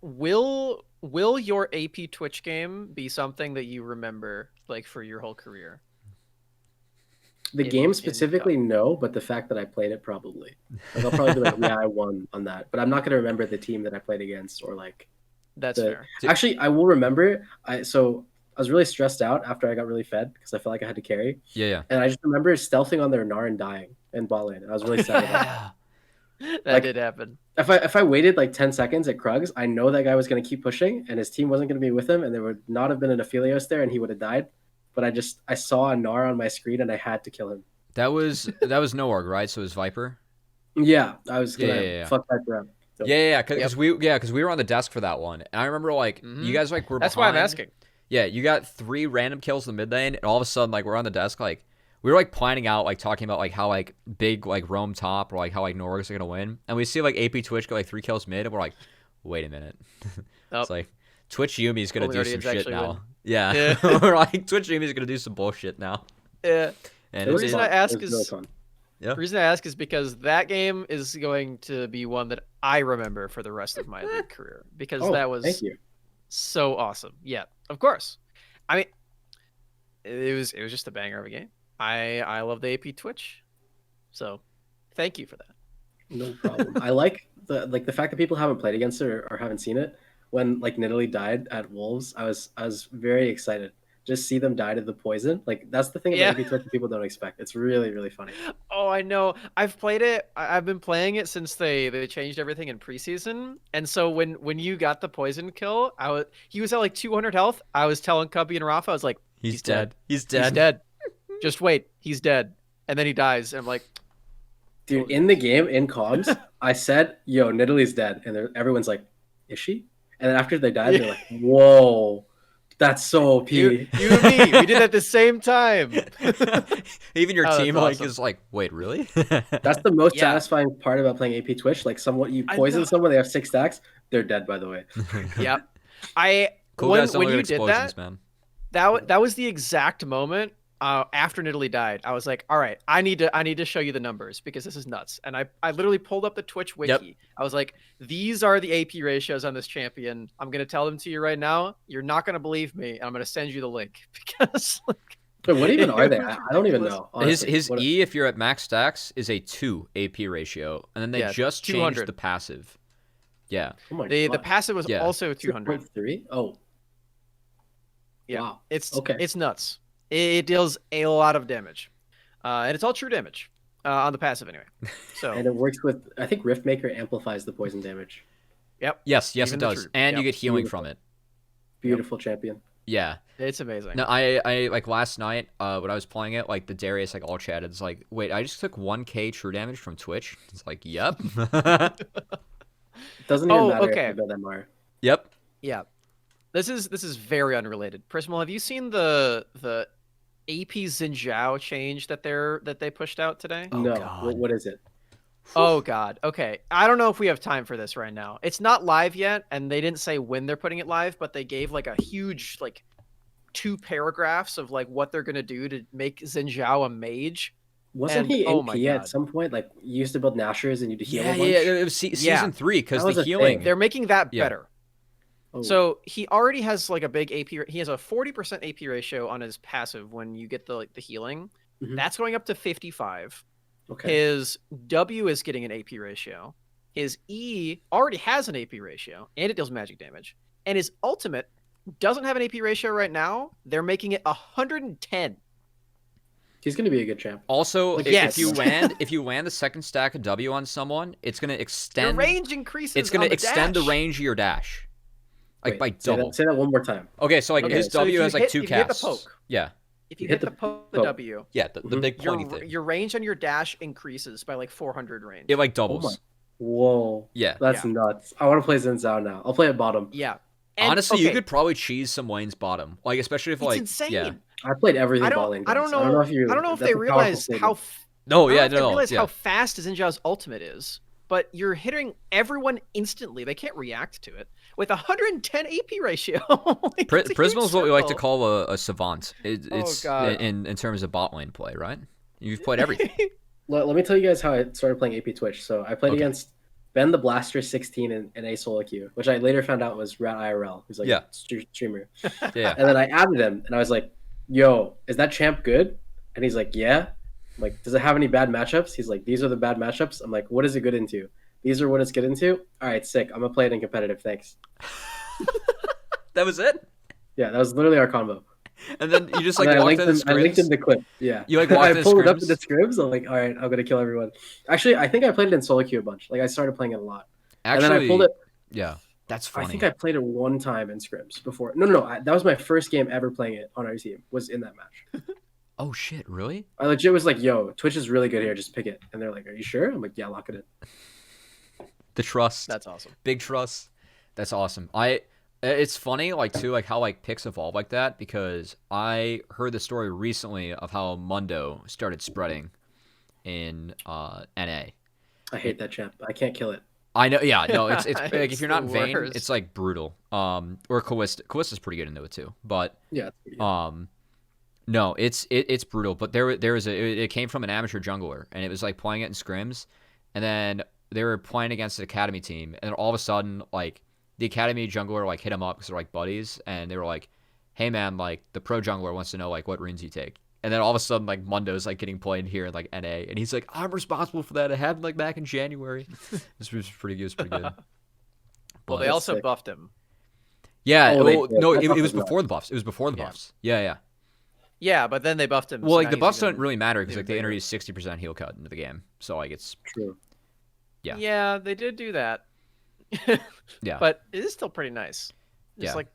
will your AP Twitch game be something that you remember like for your whole career? The game specifically, no, but the fact that I played it, probably. Like, I'll probably be like, yeah, I won on that. But I'm not going to remember the team that I played against or like. That's fair. Actually, I will remember. I was really stressed out after I got really fed because I felt like I had to carry. Yeah. And I just remember stealthing on their Gnar and dying in bot lane. I was really sad about that. That did happen. If I waited like 10 seconds at Krugs, I know that guy was going to keep pushing and his team wasn't going to be with him and there would not have been an Aphelios there and he would have died. But I saw a Gnar on my screen and I had to kill him. That was Noarg, right? So it was Viper. Yeah, I was gonna fuck Viper up. So. Yeah, because we were on the desk for that one, and I remember like you guys like were. That's behind. why I'm asking. Yeah, you got 3 random kills in the mid lane, and all of a sudden like we're on the desk like we were like planning out like talking about like how like big like roam top or like how like Noarg's gonna win, and we see like AP Twitch get like 3 kills mid, and we're like, wait a minute, it's like Twitch Yumi's gonna do some shit now. Win. Yeah. We're like Twitch Yumi's gonna do some bullshit now. Yeah. And the reason I ask is the reason I ask is because that game is going to be one that I remember for the rest of my league career because that was so awesome. Yeah, of course. I mean, it was just a banger of a game. I love the AP Twitch, so thank you for that. No problem. I like the fact that people haven't played against it or haven't seen it. When like Nidalee died at Wolves, I was very excited. Just see them die to the poison. Like, that's the thing about AP Twitch that people don't expect. It's really, really funny. Oh, I know. I've played it. I've been playing it since they changed everything in preseason. And so when you got the poison kill, he was at like 200 health. I was telling Cubby and Rafa, I was like, he's dead. He's dead. He's dead. Just wait. He's dead. And then he dies. And I'm like, dude, in the game, in comms, I said, yo, Nidalee's dead. And everyone's like, is she? And then after they died, they're like, whoa. That's so OP. You and me, we did it at the same time. Even your team like is like, wait, really? That's the most satisfying part about playing AP Twitch. Like, you poison someone, they have 6 stacks, they're dead. By the way. Yep. Cool when guys don't you look at did that, man. that was the exact moment. After Nidalee died, I was like, all right, I need to show you the numbers because this is nuts. And I literally pulled up the Twitch wiki. Yep. I was like, these are the AP ratios on this champion. I'm going to tell them to you right now. You're not going to believe me. And I'm going to send you the link because like, but what even are they? I don't even know. Honestly. His E, if you're at max stacks, is a 2 AP ratio. And then they just changed the passive. Yeah. Oh the passive was also 200. 2.3? Oh. Yeah. Wow. It's nuts. It deals a lot of damage, and it's all true damage on the passive anyway. So and it works with, I think Riftmaker amplifies the poison damage. Yep. Yes, it does, and you get healing from it. Beautiful champion. Yeah. It's amazing. No, I like last night when I was playing it, like the Darius like all chatted. It's like, wait, I just took 1K true damage from Twitch. It's like, yep, It doesn't even matter if okay. you build MR. yep. Yeah. This is very unrelated. Prismal, have you seen the AP Xin Zhao change that they pushed out today? Oh, No, God. what is it? Oh God. Okay. I don't know if we have time for this right now. It's not live yet, and they didn't say when they're putting it live, but they gave like a huge like 2 paragraphs of like what they're gonna do to make Xin Zhao a mage. Wasn't And- he oh in my P at God. some point? Like you used to build Nashers and you'd heal Yeah, a bunch? yeah. It was season 3 because That was the a healing. thing. They're making that Yeah. better. Oh, So he already has like a big AP. He has a 40% AP ratio on his passive when you get the healing. Mhm. That's going up to 55. okay. His W is getting an AP ratio. His E already has an AP ratio, and it deals magic damage. And his ultimate doesn't have an AP ratio right now. They're making it 110. He's gonna be a good champ. Also, Like, yes. if you land the second stack of W on someone, it's gonna Your extend. range increases. It's gonna on the extend the dash. range of your dash, like Wait, by double. Say that one more time. Okay, so like Okay, his so if W you has like hit- 2 if you hit the casts. poke. Yeah, If you Hit hit the the poke, the poke. W, yeah, the Mhm. big pointy thing. your range on your dash increases by like 400 range. It like Oh doubles. my. Whoa. Yeah. That's Yeah. nuts. I want to play Xin Zhao now. I'll play at bottom. Yeah. And, Honestly, you okay, could probably cheese some Wayne's bottom, like especially if It's like insane. yeah. I played everything I ball lane. don't. I don't guys. know. I don't know if you. I don't know if that's they a powerful realize statement. how. No, I yeah, don't know if they no, realize yeah. how fast Xin Zhao's ultimate is, but you're hitting everyone instantly. They can't react to it with 110 AP ratio. Like, it's a huge Prismal is what we like to circle. call a savant. It's God. in terms of bot lane play, right? You've played everything. Let me tell you guys how I started playing AP Twitch. So I played Okay. against Ben the Blaster 16 and A Solo Q, which I later found out was Rat IRL, who's like Yeah. a streamer. Yeah. And then I added him, and I was like, "Yo, is that champ good?" And he's like, "Yeah." I'm like, "Does it have any bad matchups?" He's like, "These are the bad matchups." I'm like, "What is it good into?" These are what it's good into. All right, sick. I'm gonna play it in competitive. Thanks. That was it. Yeah, that was literally our combo. And then you just like And I walked linked in the him. I linked him scrims. the clip. Yeah, You, like, walked I in the pulled it up scrims? in the scrims. I'm like, all right, I'm gonna kill everyone. Actually, I think I played it in solo queue a bunch. Like I started playing it a lot, and then I pulled it. Yeah, that's funny. I think I played it one time in scrims before. No. That was my first game ever playing it on our team. Was in that match. Oh shit, really? I legit was like, "Yo, Twitch is really good here. Just pick it." And they're like, "Are you sure?" I'm like, "Yeah, lock it in." The trust. That's awesome. Big trust. That's awesome. It's funny like too like how like picks evolve like that because I heard the story recently of how Mundo started spreading in NA. I hate that champ. I can't kill it. I know, yeah, no, it's like It's if you're not the Vayne, worst. it's like brutal. Or Callista's pretty good into it too, but Yeah. It's pretty good. no, it's brutal. But there was it came from an amateur jungler, and it was like playing it in scrims, and then they were playing against an academy team, and then all of a sudden like the academy jungler like hit him up because they're like buddies, and they were like, "Hey man, like the pro jungler wants to know like what runes you take." And then all of a sudden, like Mundo's like getting played here in like NA, and he's like, "I'm responsible for that. It happened like back in January." This was pretty good. It was pretty good. Well, But- they that's also sick. buffed him. Yeah. Oh, they well, did. no, That it buff was was nuts. before the buffs. It was before the Yeah. buffs. Yeah, yeah. Yeah, but then they buffed him. Well, so like now the he's buffs even- don't really matter because even like they bigger. introduced 60% heal cut into the game, so like it's True. Yeah. Yeah, they did do that. Yeah. But it is still pretty nice. It's Yeah. like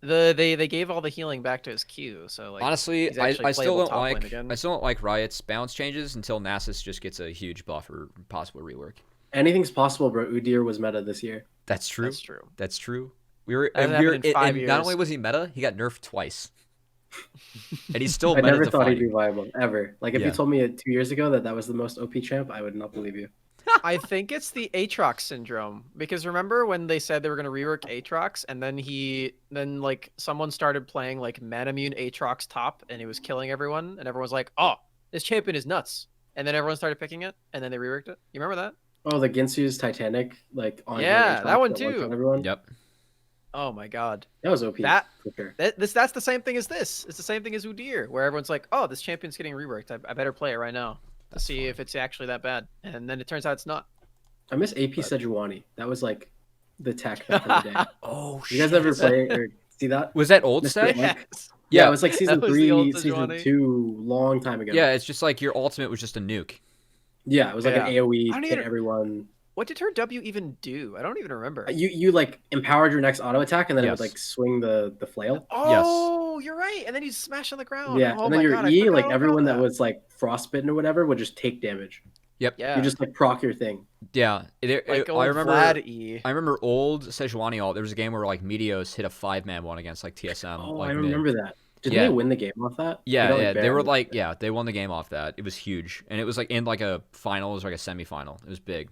they gave all the healing back to his Q, so like honestly, he's actually I still playable don't top lane like again. I still don't like Riot's balance changes until Nasus just gets a huge buff or possible rework. Anything's possible, bro. Udyr was meta this year. That's true. That's true. That's true. We were Hasn't and we were happened in 5 and not years. only was he meta, he got nerfed twice. And he's still I meta never thought he'd defining. be viable ever. Like if Yeah. you told me 2 years ago that was the most OP champ, I would not believe you. I think it's the Aatrox syndrome because remember when they said they were going to rework Aatrox and then like someone started playing like Manamune Aatrox top and he was killing everyone and everyone was like, "Oh, this champion is nuts." And then everyone started picking it and then they reworked it. You remember that? Oh, the Ginsu's Titanic, like on Yeah, Aatrox that one worked too. on everyone. Yep. Oh my god. That was OP That- for sure. That's the same thing as this. It's the same thing as Udyr where everyone's like, "Oh, this champion's getting reworked. I better play it right now to That's see funny. if it's actually that bad." And then it turns out it's not. I miss AP But- Sejuani. That was like the tech back in the day. Oh You guys ever play or see that? Was that old Mr. set? Like- Yes. Yeah, Yeah. it was like season That was the old 3, season Sejuani. 2, long time ago. Yeah, it's just like your ultimate was just a nuke. Yeah, it was like an Yeah. AoE I don't hit even- everyone. What did her W even do? I don't even remember. You like empowered your next auto attack, and then it would Yes. like swing the flail. Oh, you're right. And then you smash on the ground. Yeah, Oh and then my your god, I E, forgot like all everyone about that was like frostbitten or whatever would just take damage. Yep. Yeah. You just like proc your thing. Yeah. like old I remember. Vlad E. I remember old Sejuani ult. There was a game where like Meteos hit a 5-man one against like TSM. Oh, like I mid. remember that. Didn't Yeah. they win the game off that? Yeah, got, like, yeah. They were barely. like, yeah, they won the game off that. It was huge, and it was like in like a final, it was like a semifinal. It was big.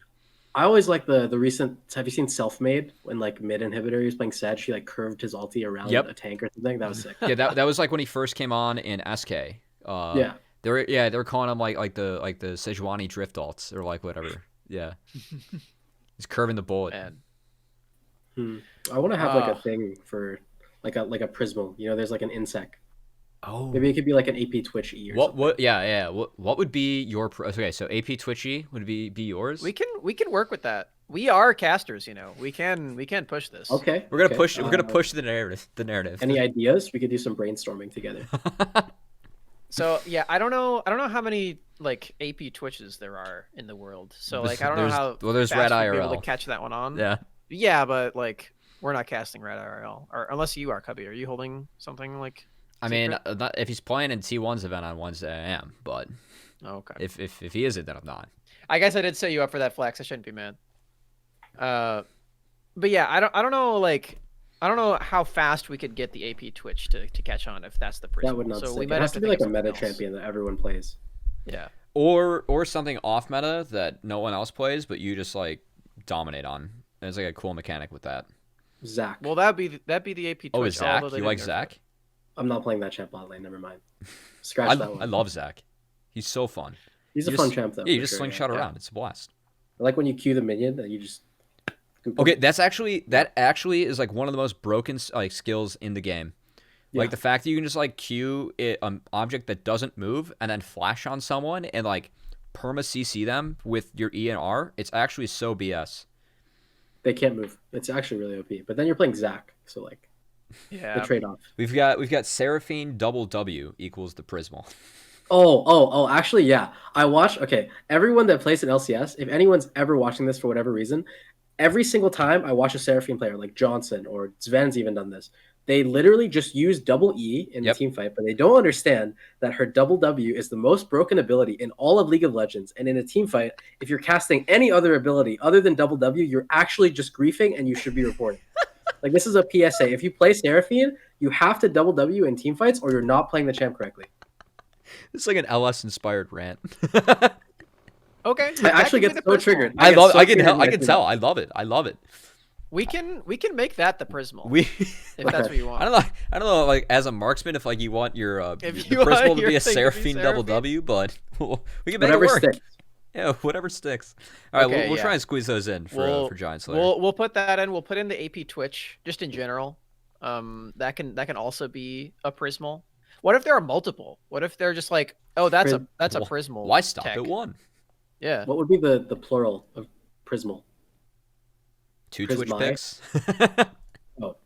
I always like the recent. Have you seen Self-Made when like mid inhibitor he was playing Sedge? He like curved his ulti around Yep. a tank or something. That was sick. Yeah, that was like when he first came on in SK. Yeah. They were calling him like the Sejuani drift alts or like whatever. Yeah. He's curving the bullet. Man. I want to have like a Ah. thing for like a Prismal. You know, there's like an insect. Oh. Maybe it could be like an AP Twitch E or something. What yeah. What would be your okay, so AP Twitchy would be yours? We can work with that. We are casters, you know. We can push this. Okay. We're going to okay. push we're going to push the narrative. Any ideas? We could do some brainstorming together. So yeah, I don't know how many like AP Twitches there are in the world. So like I don't know how there's fast Red we'd be able IRL. to catch that one on. Yeah. Yeah, but like we're not casting Red IRL, or unless you are, Cubby. Are you holding something like? I mean, secret? if he's playing in T1's event on Wednesday, I am, but Oh, okay. if he isn't, then I'm not. I guess I did set you up for that flex. I shouldn't be mad. But yeah, I don't know like I don't know how fast we could get the AP Twitch to catch on if that's the Prismal. That would not. So Sick. we It might has have to to be think like of a meta something else. champion that everyone plays. Yeah. Or something off meta that no one else plays, but you just like dominate on. There's like a cool mechanic with that. Zach. Well, that'd be the AP Twitch. Oh, is Zach? although they You didn't like nerf it. Zach? I'm not playing that champ bot lane. Never mind. Scratch that one. I love Zach. He's so fun. He's a You fun just- champ though. Yeah, you for just sure, slingshot yeah. around. It's a blast. I like when you cue the minion and you just. Okay, that actually is like one of the most broken like skills in the game. Yeah. Like the fact that you can just like cue an object that doesn't move and then flash on someone and like perma CC them with your E and R. It's actually so BS. They can't move. It's actually really OP. But then you're playing Zach, so like Yeah. the trade off. We've got Seraphine double W equals the Prismal. Oh, actually, yeah. I watch, okay, everyone that plays in LCS, if anyone's ever watching this for whatever reason, every single time I watch a Seraphine player like Johnson or Sven's even done this, they literally just use double E in Yep. the team fight, but they don't understand that her double W is the most broken ability in all of League of Legends. And in a team fight, if you're casting any other ability other than double W, you're actually just griefing and you should be reported. Like, this is a PSA. If you play Seraphine, you have to double W in team fights or you're not playing the champ correctly. It's like an LS inspired rant. Okay. I actually get so triggered. I get love. so I can triggered tell. when I can see tell. that. I love it. I love it. We can make that the Prismal. We. if that's what you want. I don't know. Like as a marksman, if like you want your If the you want Prismal to your be a thing to be Seraphine double Seraphine. W, but we can make Whatever it work. sticks. Yeah, whatever sticks. All right, Okay, we'll try yeah. and squeeze those in for Giant Slayer. We'll put that in. We'll put in the AP Twitch just in general. That can also be a Prismal. What if there are multiple? What if they're just like, oh, that's a Prismal. Why stop tech. at one? Yeah. What would be the plural of Prismal? Two Twitch Prismae? picks. Oh.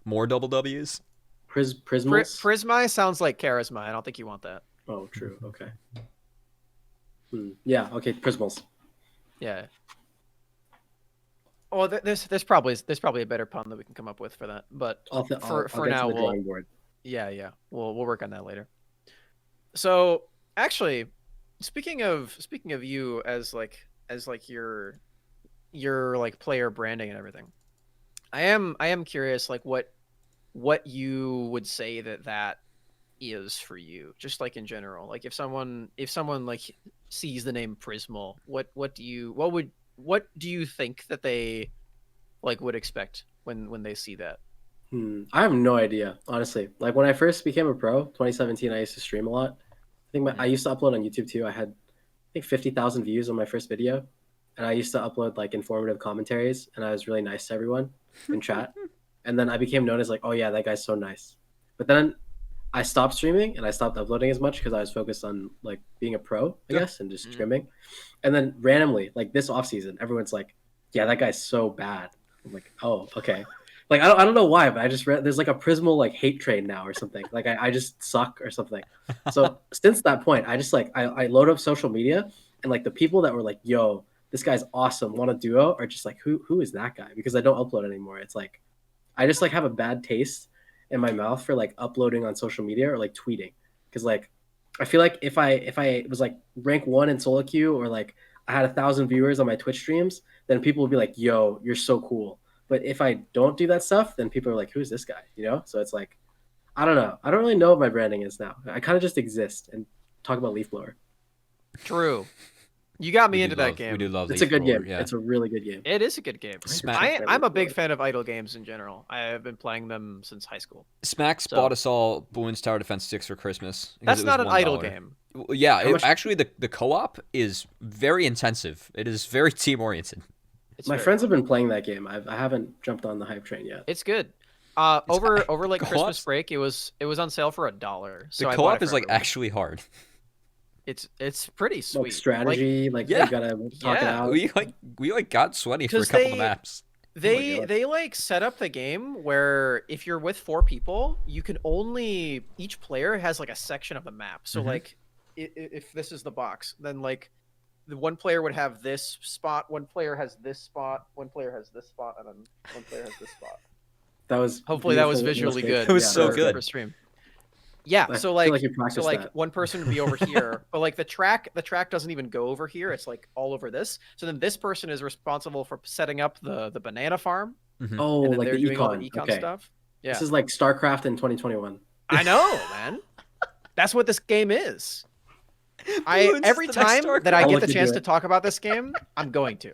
More double Ws. Prismals? Prisma sounds like charisma. I don't think you want that. Oh, true. Okay. Yeah. Okay. Prismals. Yeah. Oh, there's probably a better pun that we can come up with for that. But I'll for get now, to the drawing board. yeah, we'll work on that later. So actually, speaking of you as like your like player branding and everything, I am curious like what you would say that is for you, just like in general. Like if someone like sees the name Prismal, what do you think that they like would expect when they see that? I have no idea, honestly. Like when I first became a pro, 2017, I used to stream a lot. I think I used to upload on YouTube too. I had, I think, 50,000 views on my first video, and I used to upload like informative commentaries, and I was really nice to everyone in chat. And then I became known as like, oh yeah, that guy's so nice. But then I stopped streaming and I stopped uploading as much because I was focused on like being a pro, I guess, and just streaming. And then randomly, like this off season, everyone's like, yeah, that guy's so bad. I'm like, oh, okay. Like I don't know why, but I just read there's like a Prismal like hate train now or something. Like I just suck or something. So since that point, I just like I load up social media and like the people that were like, yo, this guy's awesome, want a duo, or just like who is that guy? Because I don't upload anymore. It's like I just like have a bad taste in my mouth for like uploading on social media or like tweeting, because like I feel like if I was like rank 1 in solo queue, or like I had 1,000 viewers on my Twitch streams, then people would be like, "Yo, you're so cool." But if I don't do that stuff, then people are like, "Who's this guy?" You know? So it's like I don't know. I don't really know what my branding is now. I kind of just exist and talk about leaf blower. True. You got me into that game. We do love It's a good Blower, game. yeah. It's a really good game. It is a good game. I'm a big fan of idle games in general. I have been playing them since high school. Smax bought us all Bloons Tower Defense 6 for Christmas. That's not an idle game. Yeah, actually, the co-op is very intensive. It is very team-oriented. My friends have been playing that game. I haven't jumped on the hype train yet. It's good. Over like Christmas break, it was on sale for $1. So the co-op is like actually hard. It's pretty sweet. Like strategy, like yeah. you gotta talk it out. We got sweaty for a couple of maps. They like set up the game where if you're with 4 people, you can only each player has like a section of the map. So like if this is the box, then like the one player would have this spot, one player has this spot, one player has this spot, and then one player has this spot. That was hopefully that was visually good. It was so good for stream. Yeah, so like that. one person would be over here, but like the track doesn't even go over here. It's like all over this. So then this person is responsible for setting up the banana farm. Oh, like they're the doing all econ. the econ Okay. stuff. Yeah, This is like StarCraft in 2021. I know, man. That's what this game is. Every time that I get the chance to talk about this game, I'm going to.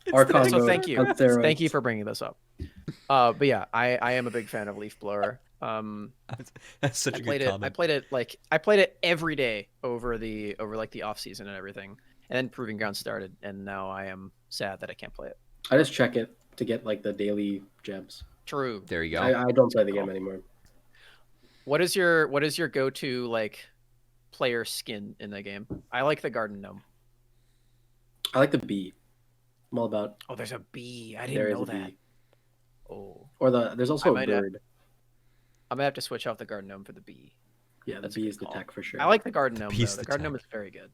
So thank you for bringing this up. But yeah, I am a big fan of Leaf Blower. That's such a good comment. I played it every day over like the off season and everything, and then Proving Ground started, and now I am sad that I can't play it. I just check it to get like the daily gems. True. There you go. I don't play the game anymore. What is your go-to like player skin in the game? I like the Garden Gnome. I like the bee. I'm all about. Oh, there's a bee. I didn't know that. Bee. Oh. Or there's also a bird. I'm gonna have to switch out the Garden Gnome for the bee. Yeah, the bee is the tech for sure. I like the Garden Gnome though. The Garden Gnome is very good.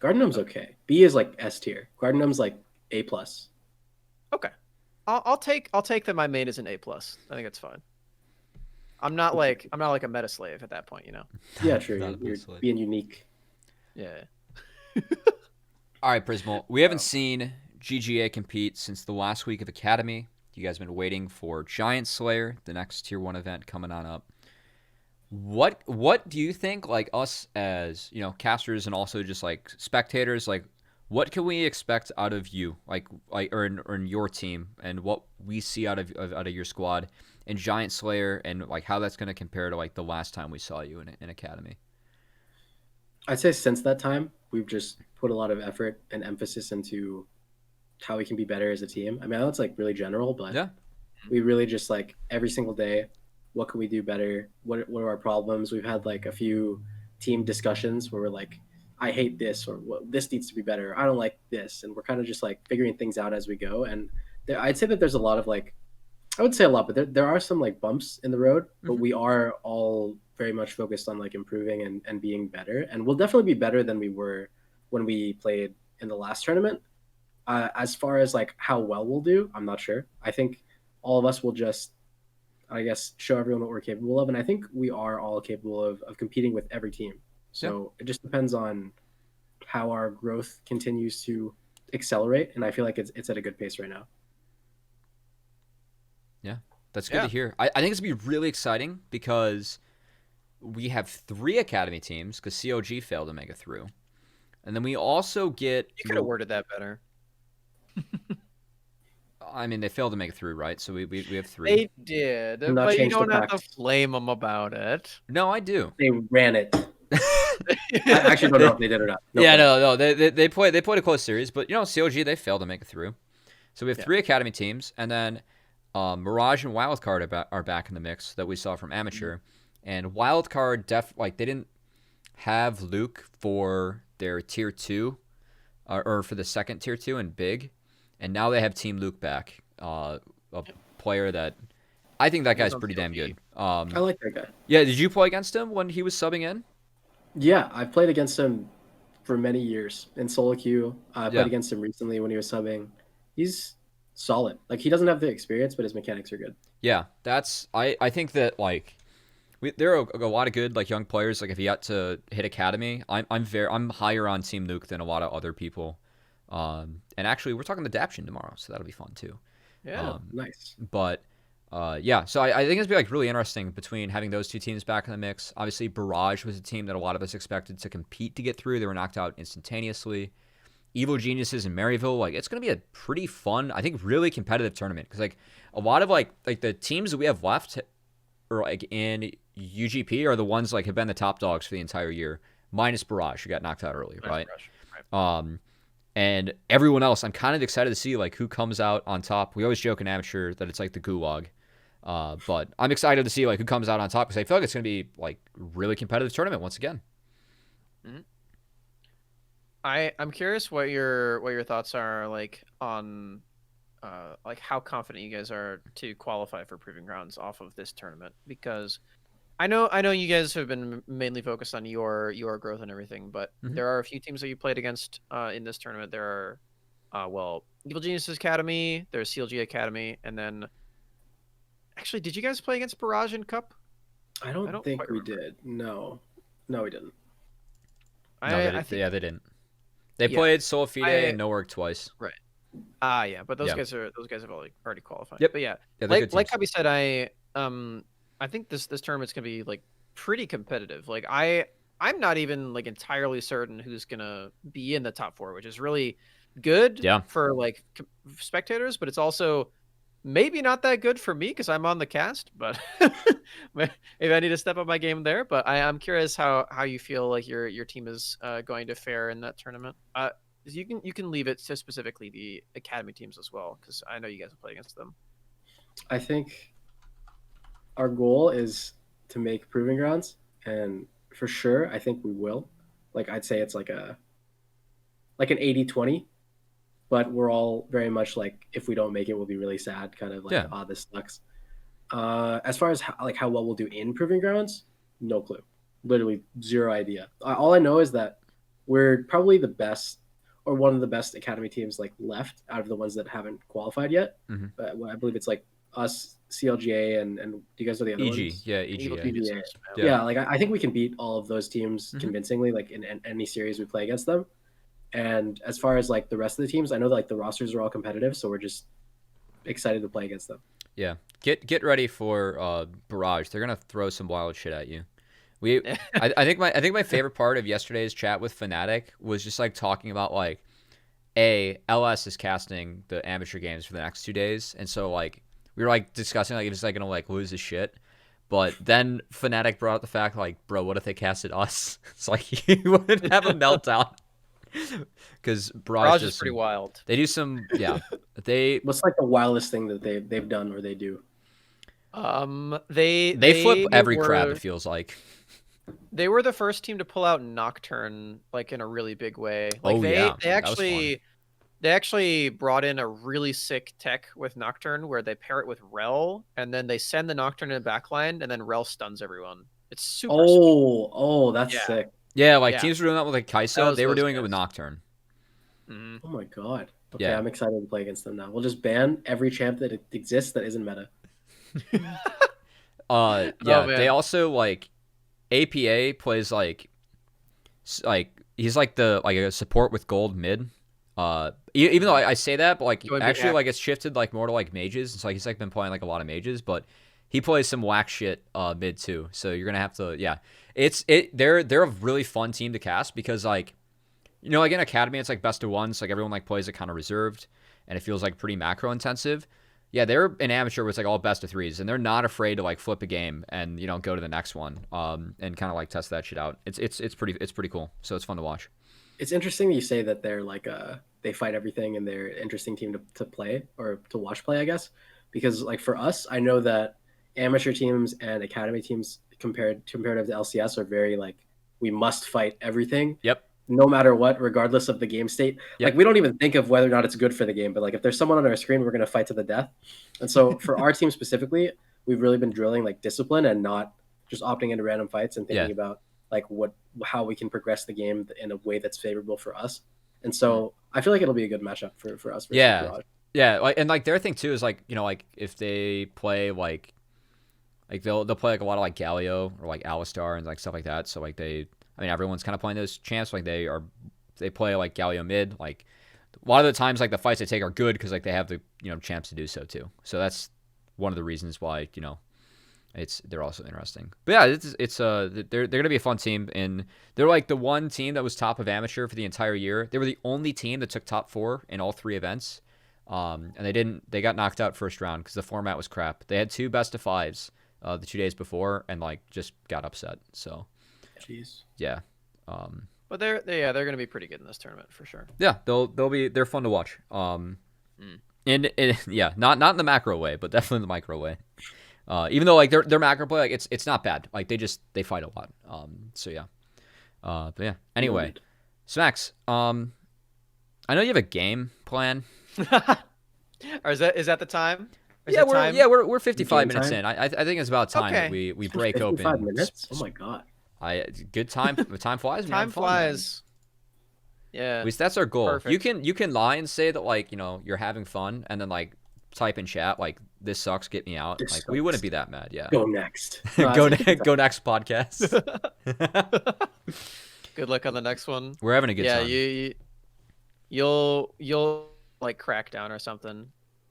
Garden Gnome's okay. Bee is like S tier. Garden Gnome's like A+. Okay. I'll take that my main is an A+. I think it's fine. I'm not like a meta slave at that point, you know. Yeah, true. You're being unique. Yeah. All right, Prismal. We haven't seen GGA compete since the last week of Academy. You guys have been waiting for Giant Slayer, the next Tier 1 event coming on up. What do you think, like us as, you know, casters and also just like spectators, like what can we expect out of you, like or in your team, and what we see out of your squad in Giant Slayer, and like how that's going to compare to like the last time we saw you in Academy? I'd say since that time, we've just put a lot of effort and emphasis into how we can be better as a team. I mean, I know it's like really general, but yeah, we really just like every single day, what can we do better? What are our problems? We've had like a few team discussions where we're like, I hate this, or this needs to be better. I don't like this. And we're kind of just like figuring things out as we go. And I'd say that there's a lot of like, I would say a lot, but there are some like bumps in the road, but we are all very much focused on like improving and being better. And we'll definitely be better than we were when we played in the last tournament. As far as like how well we'll do, I'm not sure. I think all of us will just, I guess, show everyone what we're capable of. And I think we are all capable of competing with every team. So It just depends on how our growth continues to accelerate. And I feel like it's at a good pace right now. Yeah, that's good to hear. I think it's going to be really exciting because we have 3 Academy teams because COG failed to make it through. And then we also get... You could have worded that better. I mean, they failed to make it through, right? So we have 3. They did, but you don't have to flame them about it. No, I do. They ran it. I actually don't know if they did or not. No. They played a close series, but you know, COG, they failed to make it through. So we have 3 Academy teams, and then Mirage and Wildcard are back in the mix that we saw from Amateur. And Wildcard, they didn't have Luke for their Tier 2, or for the second Tier 2 in Big. And now they have Team Luke back, a player that I think that guy's pretty damn good. I like that guy. Yeah, did you play against him when he was subbing in? Yeah, I've played against him for many years in solo queue. I Yeah. played against him recently when he was subbing. He's solid. Like he doesn't have the experience, but his mechanics are good. Yeah, I think that like there are a lot of good like young players. Like if you got to hit academy, I'm higher on Team Nuke than a lot of other people. And actually we're talking Adaption tomorrow, so that'll be fun too. Yeah. Nice. But yeah, so I think it's be like really interesting between having those two teams back in the mix. Obviously, Barrage was a team that a lot of us expected to compete to get through. They were knocked out instantaneously. Evil Geniuses in Maryville, like it's gonna be a pretty fun, I think, really competitive tournament because like a lot of like the teams that we have left or like in UGP are the ones like have been the top dogs for the entire year, minus Barrage who got knocked out early, right? And everyone else, I'm kind of excited to see like who comes out on top. We always joke in amateur that it's like the gulag, but I'm excited to see like who comes out on top because I feel like it's gonna be like really competitive tournament once again. Mm-hmm. I'm curious what your thoughts are like on like how confident you guys are to qualify for Proving Grounds off of this tournament, because I know you guys have been mainly focused on your growth and everything, but there are a few teams that you played against in this tournament. There are well, Evil Geniuses Academy, there's CLG Academy, and then actually, did you guys play against Barrage in Cup? I don't think quite we remember. did. No, we didn't. I think, yeah, they didn't. They played Solfide and Nowork twice. Right. Yeah, but those guys have already qualified. Yep. But yeah, like Cubby said, I think this tournament's gonna be like pretty competitive. Like I'm not even like entirely certain who's gonna be in the top 4, which is really good for like spectators, but it's also maybe not that good for me because I'm on the cast. But maybe I need to step up my game there. But I'm curious how you feel like your team is going to fare in that tournament. You can leave it to specifically the academy teams as well, because I know you guys will play against them. I think our goal is to make Proving Grounds, and for sure, I think we will. Like I'd say it's like an 80-20, but we're all very much like if we don't make it, we'll be really sad. Kind of like this sucks. As far as how well we'll do in Proving Grounds, no clue. Literally zero idea. All I know is that we're probably the best or one of the best academy teams like left out of the ones that haven't qualified yet. But I believe it's like us, CLGA, and do you guys know the other ones? Yeah, EG. Yeah, like I think we can beat all of those teams convincingly, like in any series we play against them. And as far as like the rest of the teams, I know that like the rosters are all competitive, so we're just excited to play against them. Yeah, get ready for Barrage. They're gonna throw some wild shit at you. I think my favorite part of yesterday's chat with Fnatic was just like talking about like LS is casting the amateur games for the next 2 days, and so like we were like discussing like if it's like gonna like lose his shit. But then Fnatic brought up the fact like, bro, what if they casted us? It's like he would have a meltdown. Because Barrage is pretty wild. They do some What's like the wildest thing that they've done or they do? They flip every crab, it feels like. They were the first team to pull out Nocturne like in a really big way. Like they actually brought in a really sick tech with Nocturne where they pair it with Rel and then they send the Nocturne in the backline and then Rel stuns everyone. It's super sweet. That's sick. Yeah, like teams were doing that with like Kai'Sa. They were doing it with Nocturne. Oh my god. Okay, I'm excited to play against them now. We'll just ban every champ that exists that isn't meta. They also like APA plays like he's like the like a support with gold mid. Even though I say that, but like actually like it's shifted like more to like mages. It's like he's like been playing like a lot of mages, but he plays some whack shit mid too. So you're gonna have to they're a really fun team to cast because like like in academy it's like best of ones, like everyone like plays it kind of reserved and it feels like pretty macro intensive. Yeah, they're an amateur where it's like all best of threes, and they're not afraid to like flip a game and go to the next one, and kind of like test that shit out. It's pretty cool. So it's fun to watch. It's interesting that you say that they're like they fight everything and they're an interesting team to play or to watch play, I guess, because like for us, I know that amateur teams and academy teams comparative to LCS are very like we must fight everything. Yep. No matter what, regardless of the game state. Like we don't even think of whether or not it's good for the game, but like if there's someone on our screen, we're going to fight to the death. And so for our team specifically, we've really been drilling like discipline and not just opting into random fights and thinking about like what how we can progress the game in a way that's favorable for us. And so I feel like it'll be a good matchup for us versus Yeah. Garage. Yeah, like, and like their thing too is like, you know, like if they play like they'll play like a lot of like Galio or like Alistar and like stuff like that. So like everyone's kind of playing those champs. Like they play like Galio mid. Like a lot of the times like the fights they take are good because like they have the champs to do so too. So that's one of the reasons why they're also interesting. But yeah, they're gonna be a fun team, and they're like the one team that was top of amateur for the entire year. They were the only team that took top 4 in all 3 events. And they got knocked out first round because the format was crap. They had 2 best of 5s the 2 days before and like just got upset. So Jeez. yeah. But they're going to be pretty good in this tournament for sure. Yeah, they're fun to watch. And yeah, not in the macro way, but definitely in the micro way. Even though like their macro play, like it's not bad. Like they fight a lot. So yeah. But yeah. Anyway, Smax. I know you have a game plan. Or is that the time? We're 55 minutes in. I think it's about time that we break 55 open. 5 minutes. Oh my god. Good time. Time flies. Time flies. Yeah. At least that's our goal. Perfect. You can lie and say that like you're having fun, and then like type in chat like this sucks, get me out. This like sucks. we wouldn't be that mad. Yeah. Go next. Go next podcast. Good luck on the next one. We're having a good time. Yeah, you'll like crack down or something,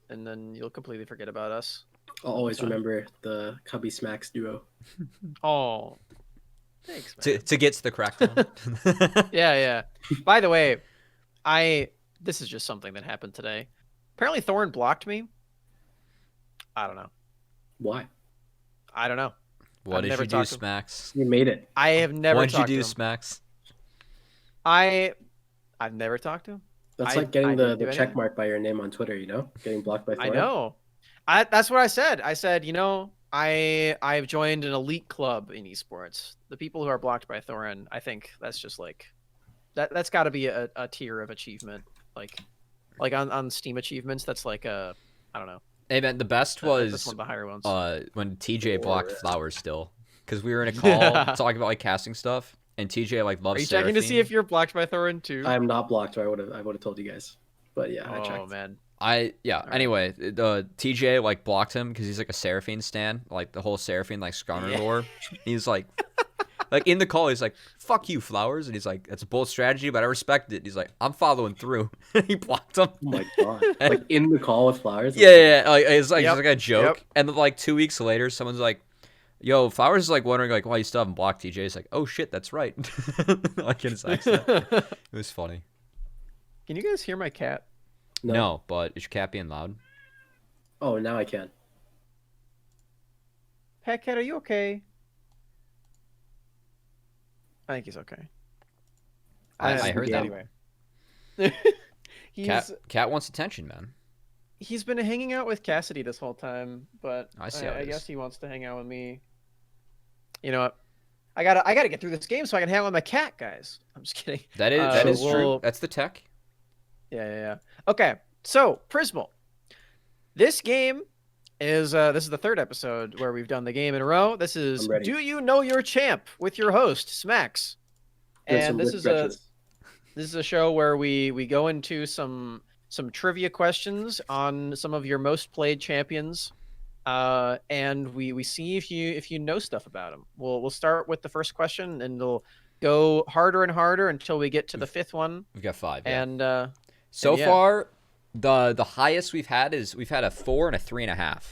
and then you'll completely forget about us. I'll always remember the Cubby Smax duo. Oh, thanks, man. To get to the crackdown. Yeah. By the way, this is just something that happened today. Apparently, Thorn blocked me. I don't know. Why? I don't know. What I've did never you do, talked to him. Smax? You made it. I have never. What did you talked do, to him. Smax? I've never talked to him. That's I like getting didn't the do check anything. mark by your name on Twitter, getting blocked by Thor. I know. That's what I said. I said, I've joined an elite club in esports. The people who are blocked by Thorin, I think that's just like that's got to be a tier of achievement. Like on Steam achievements, that's like I don't know. Hey man, the best That's was one of the higher ones. when TJ blocked Flowers still, because we were in a call talking about like casting stuff, and TJ like loves. Are you checking to see if you're blocked by Thorin too? I am not blocked, or I would have told you guys. But yeah, I checked. Oh man. Right. Anyway, TJ like blocked him because he's like a Seraphine stan, like the whole Seraphine like Skarner lore. He's like in the call, he's like, "Fuck you, Flowers," and he's like, "That's a bold strategy, but I respect it." He's like, "I'm following through." He blocked him. Oh my god! Like in the call with Flowers. Yeah. Like it's like just like a joke, Yep. and then like 2 weeks later, someone's like, "Yo, Flowers is like wondering like why you still haven't blocked TJ." He's like, "Oh shit, that's right." Like in his accent. It was funny. Can you guys hear my cat? No, but is your cat being loud? Oh, now I can. Pat Cat, are you okay? I think he's okay. I heard that. Anyway. Cat wants attention, man. He's been hanging out with Cassidy this whole time, but I see how it I is. guess he wants to hang out with me. You know what? I gotta get through this game so I can hang out with my cat, guys. I'm just kidding. That is true. That's the tech. Yeah. Okay, so Prismal. This game is this is the third episode where we've done the game in a row. This is I'm ready. Do You Know Your Champ with your host Smax, and this is a show where we go into some trivia questions on some of your most played champions, and we see if you know stuff about them. We'll start with the first question, and we'll go harder and harder until we get to the fifth one. We've got 5. Yeah. And so yeah. far, the highest we've had is a 4 and a 3.5.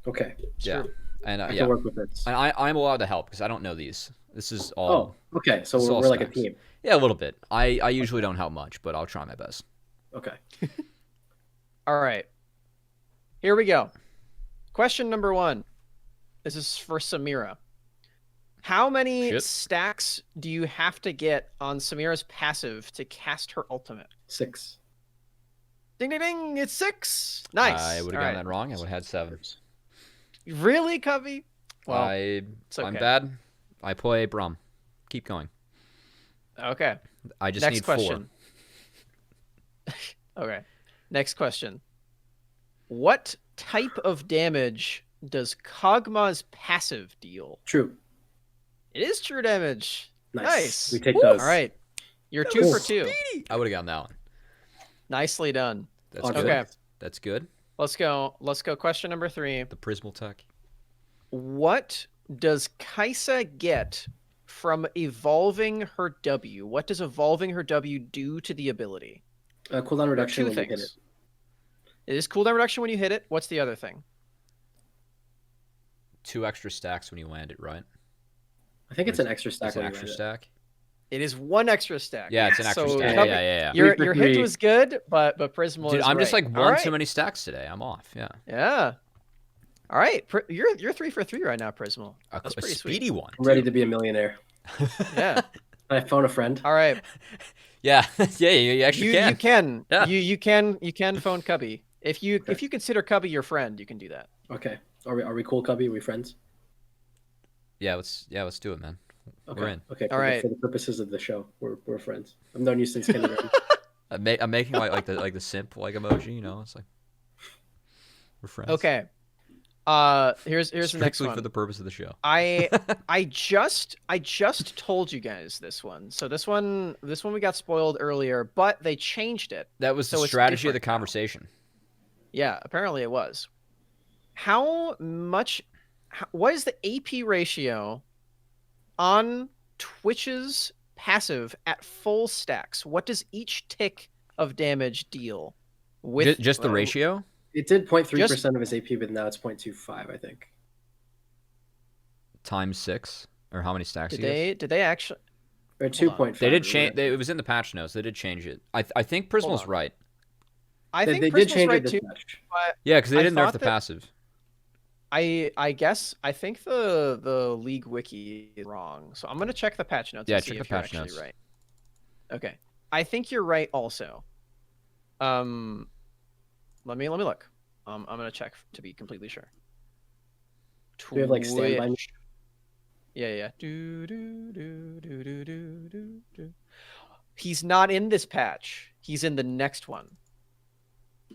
Okay. Yeah. Sure. And I can work with this. And I'm allowed to help because I don't know these. This is all. Oh, okay. So this is all we're like a Smax. team. Yeah, a little bit. I usually don't help much, but I'll try my best. Okay. All right. Here we go. Question number 1. This is for Samira. How many stacks do you have to get on Samira's passive to cast her ultimate? 6. Ding, ding, ding. It's 6. Nice. I would have gotten that wrong. I would have had 7. Really, Covey? Well, I'm okay. bad. I play Brum. Keep going. Okay. I just Next need question. 4. Okay. Next question. What type of damage does Kog'Maw's passive deal? True. It is true damage. Nice. We take those. All right. You're That 2 was for 2. speedy. I would have gotten that one. Nicely done. That's Okay. good. Okay. That's good. Let's go. Question number 3. The Prismal tech. What does Kaisa get from evolving her W? What does evolving her W do to the ability? Cooldown reduction Two when you hit it. things. It is cooldown reduction when you hit it. What's the other thing? 2 extra stacks when you land it, right? I think it's an extra stack. It's an when you extra land it. stack. It is 1 extra stack. Yeah, it's an extra So, stack. Cubby, Yeah. Your Three for hit three. was good, but Prismal Dude, is I'm just right. like All one right. too many stacks today. I'm off. Yeah. Yeah. All right. You're 3 for 3 right now, Prismal. That's A pretty speedy sweet. one. I'm ready too. to be a millionaire. Yeah. Can I phone a friend? All right. Yeah. Yeah. You actually can. You can. Yeah. You can phone Cubby. If you consider Cubby your friend, you can do that. Okay. Are we cool, Cubby? Are we friends? Yeah. Let's do it, man. Okay. We're in. Okay. All right. For the purposes of the show, we're friends. I've known you since kindergarten. I'm making like the simp like emoji. You know, it's like we're friends. Okay. Here's the next Strictly one. for the purpose of the show. I just told you guys this one. So this one we got spoiled earlier, but they changed it. That was So the it's strategy of the different now. conversation. Yeah, apparently it was. What is the AP ratio on Twitch's passive at full stacks? What does each tick of damage deal with Just the ratio? It did 0.3% of his AP, but now it's 0.25, I think. Times 6, or how many stacks? Did they actually? Or Hold on. 2.5. They did change. It was in the patch notes. They did change it. I think Prismal's on. right. I think They did Prismal's change right it this too. patch. But Yeah, because they I didn't nerf thought the that- passive. I guess I think the league wiki is wrong. So I'm gonna check the patch notes. Yeah, and see check if the you're patch actually notes. Right. Okay. I think you're right also. Let me look. I'm gonna check to be completely sure. Do we have like standby? Twitch. Yeah. Do. He's not in this patch. He's in the next one.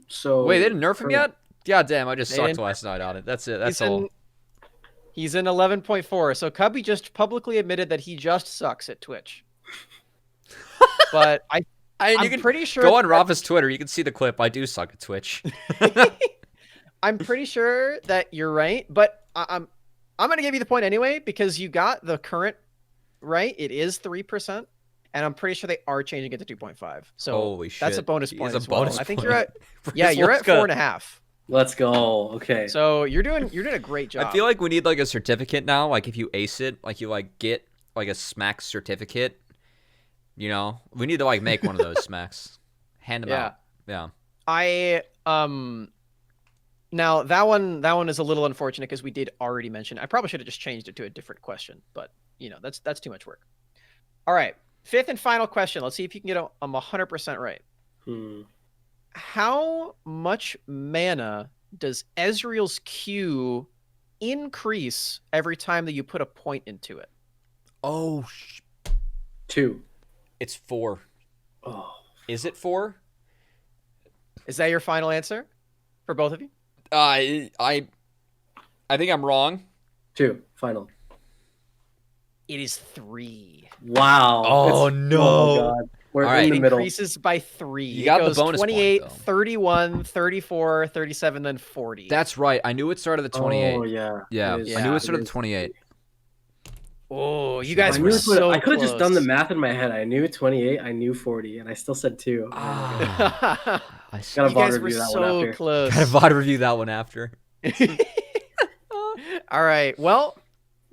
So Wait, they didn't nerf him yet? God damn, I just They sucked didn't- last night on it. That's it. That's He's all. He's in 11.4. So Cubby just publicly admitted that he just sucks at Twitch. But You I'm can pretty sure go on that- Rafa's Twitter. You can see the clip. I do suck at Twitch. I'm pretty sure that you're right, but I'm gonna give you the point anyway because you got the current right. It is 3%, and I'm pretty sure they are changing it to 2.5. So Holy shit. that's a bonus He point is a as well. bonus I think point. you're at you're at 4.5. Let's go. Okay. So you're doing a great job. I feel like we need like a certificate now. Like if you ace it, like you like get like a Smax certificate. You know, we need to like make one of those Smax. Hand them out. Yeah. I now that one is a little unfortunate because we did already mention. I probably should have just changed it to a different question, but you know that's too much work. All right, 5th and final question. Let's see if you can get 100% right. How much mana does Ezreal's Q increase every time that you put a point into it? Oh, 2. it's 4. Oh. Is it 4? Is that your final answer for both of you? I think I'm wrong. 2. Final. It is 3. Wow. Oh, no. Oh, God. We're All in right. the It middle. increases by 3. You got it the goes bonus point, 28, though. 31, 34, 37, then 40. That's right. I knew it started at 28. Oh, yeah. Yeah, It is- I knew it it started at is. 28. Oh, you guys I, were knew so I could have just done the close. math in my head. I knew 28, I knew 40, and I still said 2. Ah, I Gotta You VOD guys were review that one so after. close. gotta VOD review that one after. All right. Well,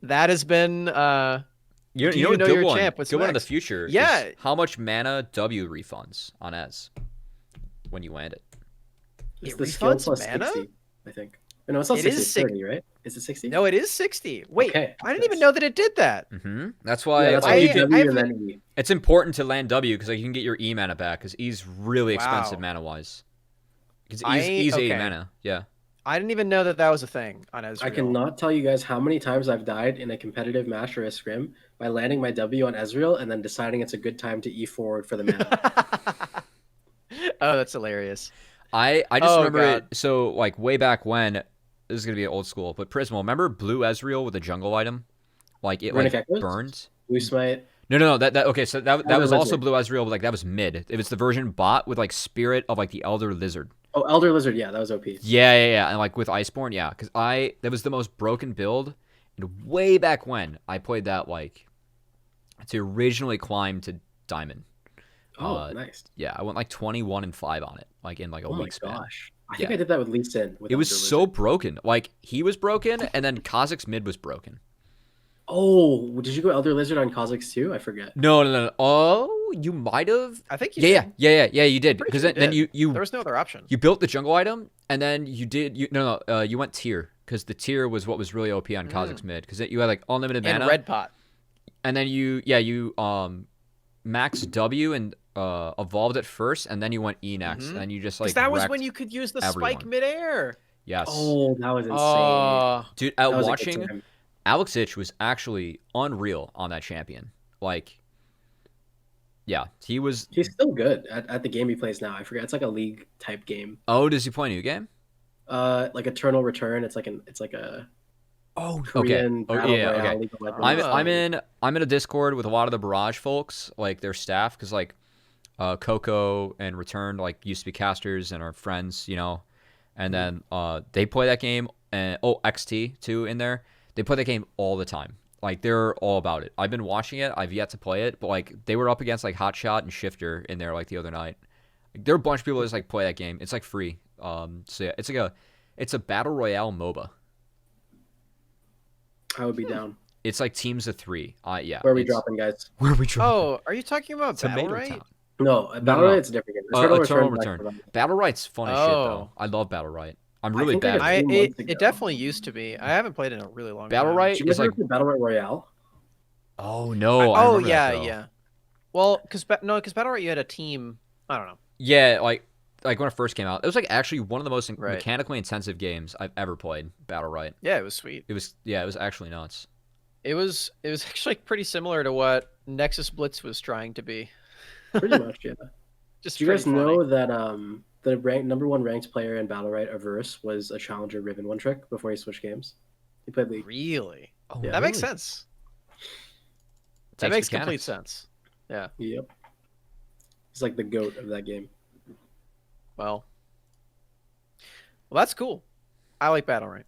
that has been You Do know you a know good your one? champ? What's Good one in the next? future. Yeah. Is how much mana W refunds on Ez when you land it? It's It the skill refunds plus mana? 60, I think. No, it's not It 60, is it's six- 30, right? Is it 60? No, it is 60. Wait, Okay, I didn't even yes. know that it did that. Mm-hmm. That's why Yeah, that's I- why you I W and haven't- then E. it's important to land W because like, you can get your E mana back because E's really expensive Wow. mana wise. Because I- E's 8 okay. mana. Yeah. I didn't even know that that was a thing on Ezreal. I cannot tell you guys how many times I've died in a competitive match or a scrim by landing my W on Ezreal and then deciding it's a good time to E forward for the mana. Oh, that's hilarious. I just Oh, remember God. it. So like way back when, this is gonna be old school, but Prismal. Remember blue Ezreal with a jungle item? Like it Runic like Echoes? burned. Blue Smite. No. That okay. So that Elder was also Lizard. Blue Eyes Real, but like that was mid. It was the version bot with like Spirit of like the Elder Lizard. Oh, Elder Lizard. Yeah, that was OP. Yeah. And like with Iceborne, yeah, because that was the most broken build, and way back when I played that like to originally climb to Diamond. Oh, nice. Yeah, I went like 21-5 on it, like in like a Oh my week span. gosh. I think I did that with Lee Sin. With It was Elder so Lizard. broken. Like he was broken, and then Kazakh's mid was broken. Oh, did you go Elder Lizard on Kazakhs too? I forget. No. Oh, you might have. I think you did. Yeah. You did Pretty because sure then did. you There was no other option. you built the jungle item, and then you did you no you went tier because the tier was what was really OP on Kazakh's mid because you had like unlimited mana And red pot. and then you max W and evolved it first, and then you went E next, and then you just like Because that was wrecked when you could use the everyone. spike midair. Yes. Oh, that was insane. Dude, That was a good watching time. Alex Ich was actually unreal on that champion. Like, yeah, he was. He's still good at the game he plays now. I forget. It's like a league type game. Oh, does he play a new game? Like Eternal Return. It's like a Oh, Korean okay. battle Yeah, royale okay. League of Legends. I'm in a Discord with a lot of the Barrage folks, like their staff, because like Coco and Return like used to be casters and are friends, you know, and then they play that game and XT too in there. They play that game all the time. Like they're all about it. I've been watching it. I've yet to play it, but like they were up against like Hotshot and Shifter in there like the other night. Like, there are a bunch of people that just like play that game. It's like free. So yeah, it's a battle royale MOBA. I would be down. It's like teams of 3. Yeah. Where are we dropping, guys? Where are we dropping? Oh, are you talking about Battle Tomato Right? Town. No, Battle Royale it's a different game. Eternal Return. Return. Battle Right's fun as shit though. Oh. I love Battle Right. I'm really think I bad. got at it. 2 months ago. It definitely used to be. I haven't played it in a really long Battle time. Right Did you is ever like. play Battle Royale? Oh no. I Oh remember that, though. yeah. Well, because Battle Right you had a team. I don't know. Yeah, like when it first came out, it was like actually one of the most Right. mechanically intensive games I've ever played. Battle Right. Yeah, it was sweet. It was actually nuts. It was actually pretty similar to what Nexus Blitz was trying to be. Pretty much, yeah. Just Do you guys pretty funny. know that the number 1 ranked player in Battle Right, Averse, was a challenger Riven One Trick before he switched games? He played League. Really? Oh, Yeah. That makes really? sense. That Takes makes complete mechanics. sense. Yeah. Yep. He's like the GOAT of that game. Well, that's cool. I like Battle Right.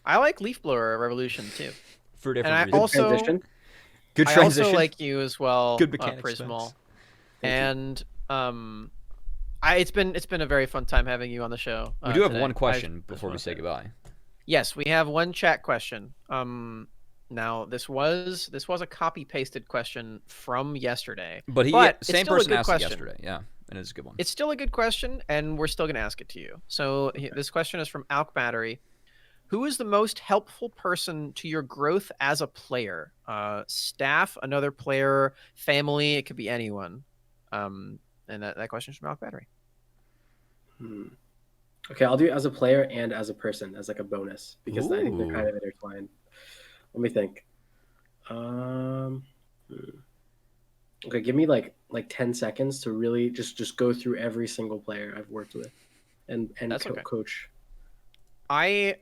I like Leaf Blower Revolution too. For And different I reasons. also Transition. Good I transition. also like you as well, Good mechanics, Prismal. Max. Thank And it's been a very fun time having you on the show. We do have today. one question I before we just say wanna goodbye. Yes, we have one chat question. Now this was a copy pasted question from yesterday. But it's same still a person good asked it question. yesterday. Yeah, and it's a good one. It's still a good question, and we're still going to ask it to you. So this question is from Alk Battery. Who is the most helpful person to your growth as a player? Staff, another player, family, it could be anyone. And that question is from Alk Battery. Okay, I'll do it as a player and as a person, as like a bonus, because I think they're kind Ooh. of intertwined. Let me think. Okay, give me like 10 seconds to really just go through every single player I've worked with and That's okay. coach. While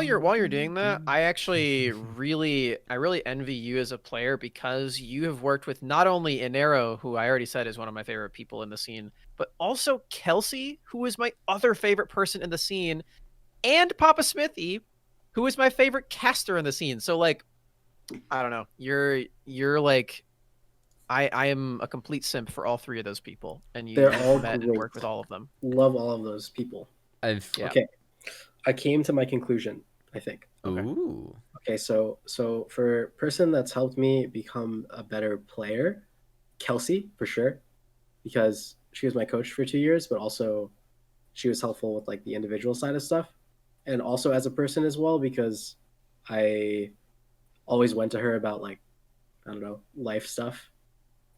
you're doing that, I actually really envy you as a player because you have worked with not only Inero, who I already said is one of my favorite people in the scene, but also Kelsey, who is my other favorite person in the scene, and Papa Smithy, who is my favorite caster in the scene. So like, I don't know, you're like, I am a complete simp for all 3 of those people, and They're you've all met and great. worked with all of them. Love all of those people. Yeah. Okay, I came to my conclusion, I think. Okay. Ooh. Okay, so for person that's helped me become a better player, Kelsey for sure, because she was my coach for 2 years, but also she was helpful with like the individual side of stuff, and also as a person as well, because I always went to her about like, I don't know, life stuff.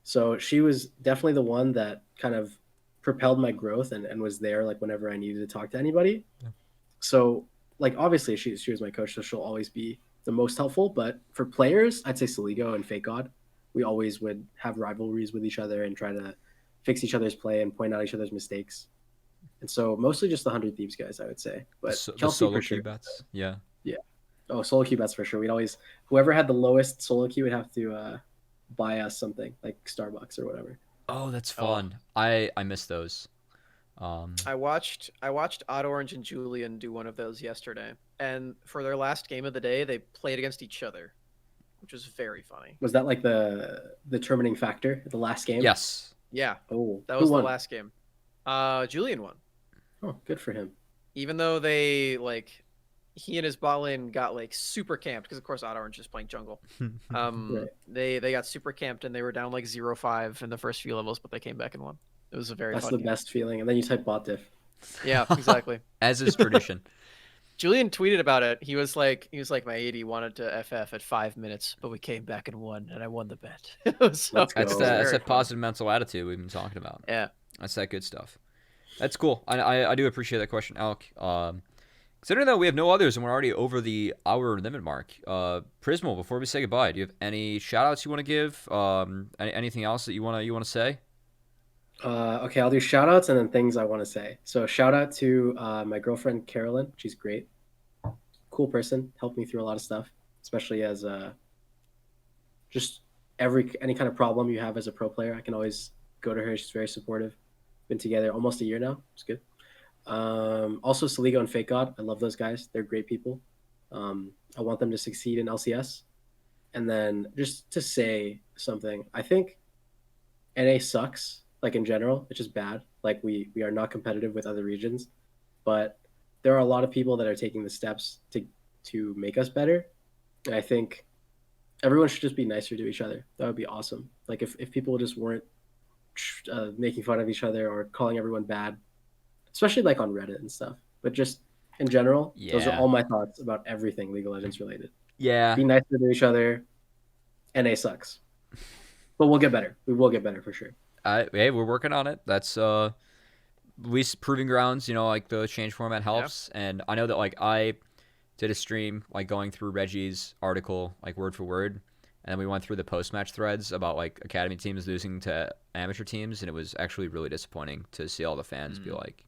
So she was definitely the one that kind of propelled my growth and was there like whenever I needed to talk to anybody. Yeah. So like obviously she was my coach, so she'll always be the most helpful. But for players, I'd say Saligo and Fake God. We always would have rivalries with each other and try to fix each other's play and point out each other's mistakes. And so mostly just the 100 Thieves guys, I would say. But The Kelsey solo for sure. queue bets. Yeah. Oh, solo queue bets for sure. We'd always whoever had the lowest solo queue would have to buy us something like Starbucks or whatever. Oh, that's Oh. fun. I miss those. I watched Odd Orange and Julian do one of those yesterday, and for their last game of the day, they played against each other, which was very funny. Was that like the determining factor, the last game? Yes. Yeah, Oh, that who was the won? last game. Julian won, Oh, good for him. even though they like he and his bot lane got like super camped because of course Odd Orange is playing jungle. Right. They got super camped and they were down like 0-5 in the first few levels, but they came back and won. It was a very That's fun the game. best feeling. And then you type bot diff. Yeah, exactly. As is tradition. Julian tweeted about it. He was like, my AD wanted to FF at 5 minutes, but we came back and won, and I won the bet. So, Let's go. That's It was that very fun. positive mental attitude we've been talking about. Yeah. That's that good stuff. That's cool. I do appreciate that question, Alec. Considering that we have no others and we're already over the hour limit mark, Prismal, before we say goodbye, do you have any shout outs you want to give? Anything else that you wanna say? Okay, I'll do shout outs and then things I want to say. So shout out to my girlfriend Carolyn. She's great. Cool person. Helped me through a lot of stuff, especially as just any kind of problem you have as a pro player. I can always go to her. She's very supportive. Been together almost a year now. It's good. Also Saligo and Fake God. I love those guys. They're great people. I want them to succeed in LCS. And then just to say something, I think NA sucks. Like in general, it's just bad. Like we are not competitive with other regions, but there are a lot of people that are taking the steps to make us better. And I think everyone should just be nicer to each other. That would be awesome. Like if people just weren't making fun of each other or calling everyone bad, especially like on Reddit and stuff. But just in general, those are Yeah. all my thoughts about everything League of Legends related. Yeah. Be nicer to each other. NA sucks, but we'll get better. We will get better for sure. Hey, we're working on it. That's at least proving grounds. Like the change format helps, and I know that like I did a stream like going through Reggie's article like word for word, and then we went through the post match threads about like academy teams losing to amateur teams, and it was actually really disappointing to see all the fans be like,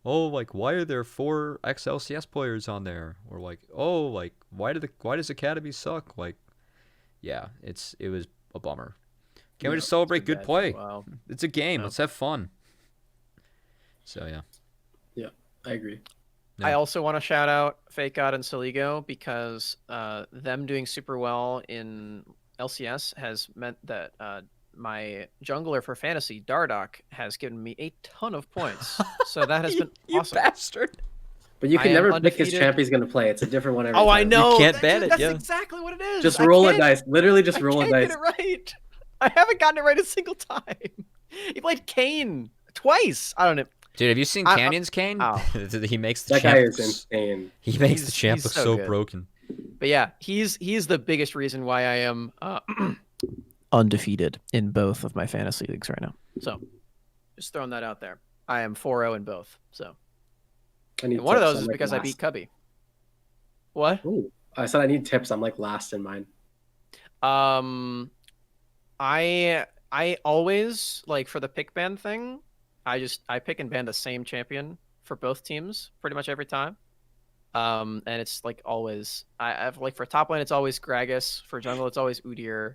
"Oh, like why are there 4 XLCS players on there?" Or like, "Oh, like why does academy suck?" Like, yeah, it was a bummer. Can't we just celebrate good play? Wow. It's a game. Yeah. Let's have fun. So yeah. Yeah, I agree. Yeah. I also want to shout out Fake God and Saligo because them doing super well in LCS has meant that my jungler for fantasy, Dardock, has given me a ton of points. So that has been you awesome. bastard. But you I can am never pick his undefeated. champ he's going to play. It's a different one every Oh, time. I know. can't ban it, That's yeah. exactly what it is. Just I roll a can't- dice. Literally just I roll a can't dice. get it right. I haven't gotten it right a single time. He played Kane twice. I don't know. Dude, have you seen Canyon's Kane? Ow. He makes the That champ guy is look insane. He makes the He's- champ he's look so so good. broken. But yeah, he's the biggest reason why I am undefeated in both of my fantasy leagues right now. So, just throwing that out there. I am 4-0 in both. So, I need and one of tips. those I'm is like because I last. beat Cubby. What? Ooh, I said I need tips. I'm like last in mine. I always like for the pick ban thing, I pick and ban the same champion for both teams pretty much every time. And it's like always I've like for top lane it's always Gragas, for jungle it's always Udyr,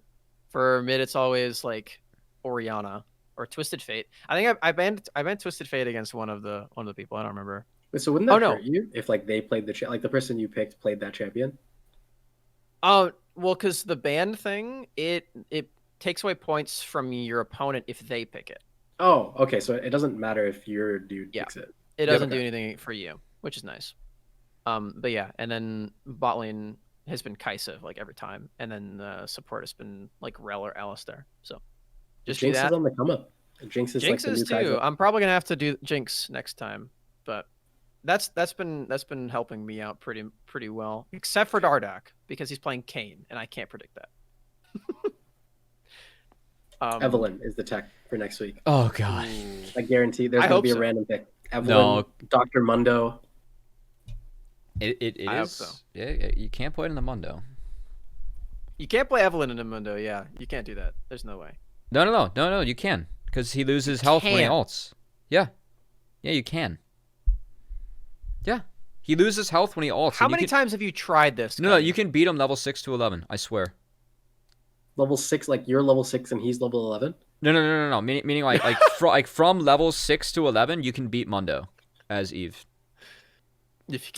for mid it's always like Orianna or Twisted Fate. I think I banned Twisted Fate against one of the people. I don't remember. Wait, so wouldn't that Oh, no. hurt you if like they played like the person you picked played that champion? Well, because the ban thing, it takes away points from your opponent if they pick it. Oh, okay. So it doesn't matter if your dude Yeah. picks it. It doesn't okay. do anything for you, which is nice. But yeah, and then bot lane has been Kaisa like every time, and then support has been like Rel or Alistair. So just Jinx do is that. on the come up. Jinx is Jinx like the is new too. Kaiser. I'm probably gonna have to do Jinx next time, but that's been helping me out pretty well, except for Dardock because he's playing Kane, and I can't predict that. Evelyn is the tech for next week. Oh god. I guarantee there's I gonna hope be a so. random pick. Evelyn, No. Dr. Mundo. It I hope is. so. Yeah, you can't play it in the Mundo. You can't play Evelyn in Mundo. Yeah, you can't do that. There's no way. No, you can. Because he loses health when he can. ults. Yeah. Yeah, you can. Yeah. He loses health when he ults. How many times have you tried this? No, you can beat him level 6 to 11. I swear. Level 6, like you're level 6 and he's level 11? No. Meaning like from level 6 to 11, you can beat Mundo as Eve.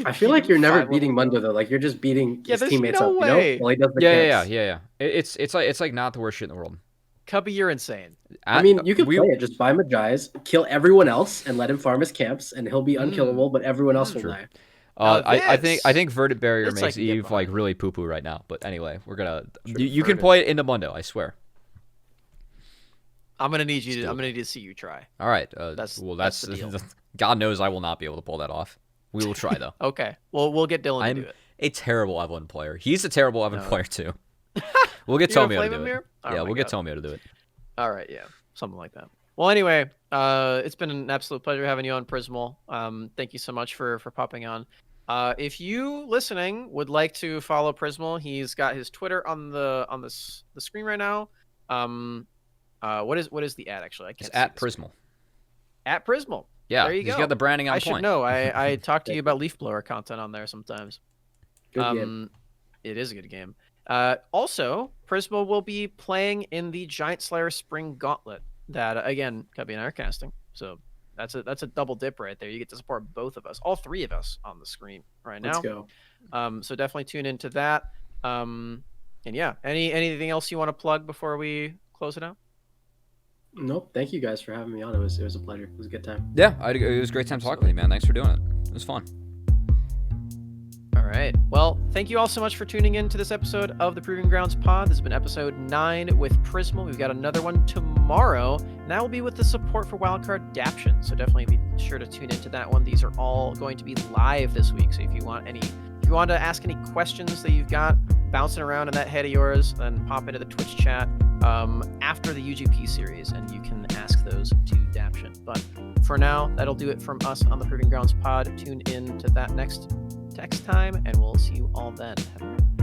I feel like you're never beating Mundo though. Like you're just beating his teammates up. Way. You know? While he does the Yeah. It's like not the worst shit in the world. Cubby, you're insane. I mean, you can play it. Just buy Magi's, kill everyone else, and let him farm his camps, and he'll be unkillable. But everyone else will die. I think Verdant Barrier makes like Eve like really poo poo right now. But anyway, we're gonna you can play it into Mundo. I swear. I'm gonna need you. I'm gonna need to see you try. All right. That's the deal. God knows I will not be able to pull that off. We will try though. Okay. Well, we'll get Dylan to do it. A terrible Evelyn player. He's a terrible Evelyn player too. We'll get Tomio to do it. Yeah, we'll get Tomio to do it. All right, yeah, something like that. Well, anyway, it's been an absolute pleasure having you on, Prismal. Thank you so much for popping on. If you listening would like to follow Prismal, he's got his Twitter on the screen right now. What is the ad actually? I can't. It's at Prismal. At Prismal. Yeah, there you go. He's got the branding on I point. should know. I talk to you about Leaf Blower content on there sometimes. Good game. It is a good game. Also, Prismal will be playing in the Giant Slayer Spring Gauntlet that, again, Cubby and I are casting. So that's a double dip right there. You get to support both of us, all three of us on the screen right now. Let's go. So definitely tune into that. And yeah, anything else you want to plug before we close it out? Nope. Thank you guys for having me on. It was a pleasure. It was a good time. Yeah, it was a great time talking with you, man. Thanks for doing it. It was fun. All right. Well, thank you all so much for tuning in to this episode of the Proving Grounds Pod. This has been episode 9 with Prismal. We've got another one tomorrow, and that will be with the support for Wildcard Daption. So definitely be sure to tune into that one. These are all going to be live this week. So if you want to ask any questions that you've got bouncing around in that head of yours, then pop into the Twitch chat after the UGP series, and you can ask those to Daption. But for now, that'll do it from us on the Proving Grounds Pod. Tune in to that next time, and we'll see you all then. Have a good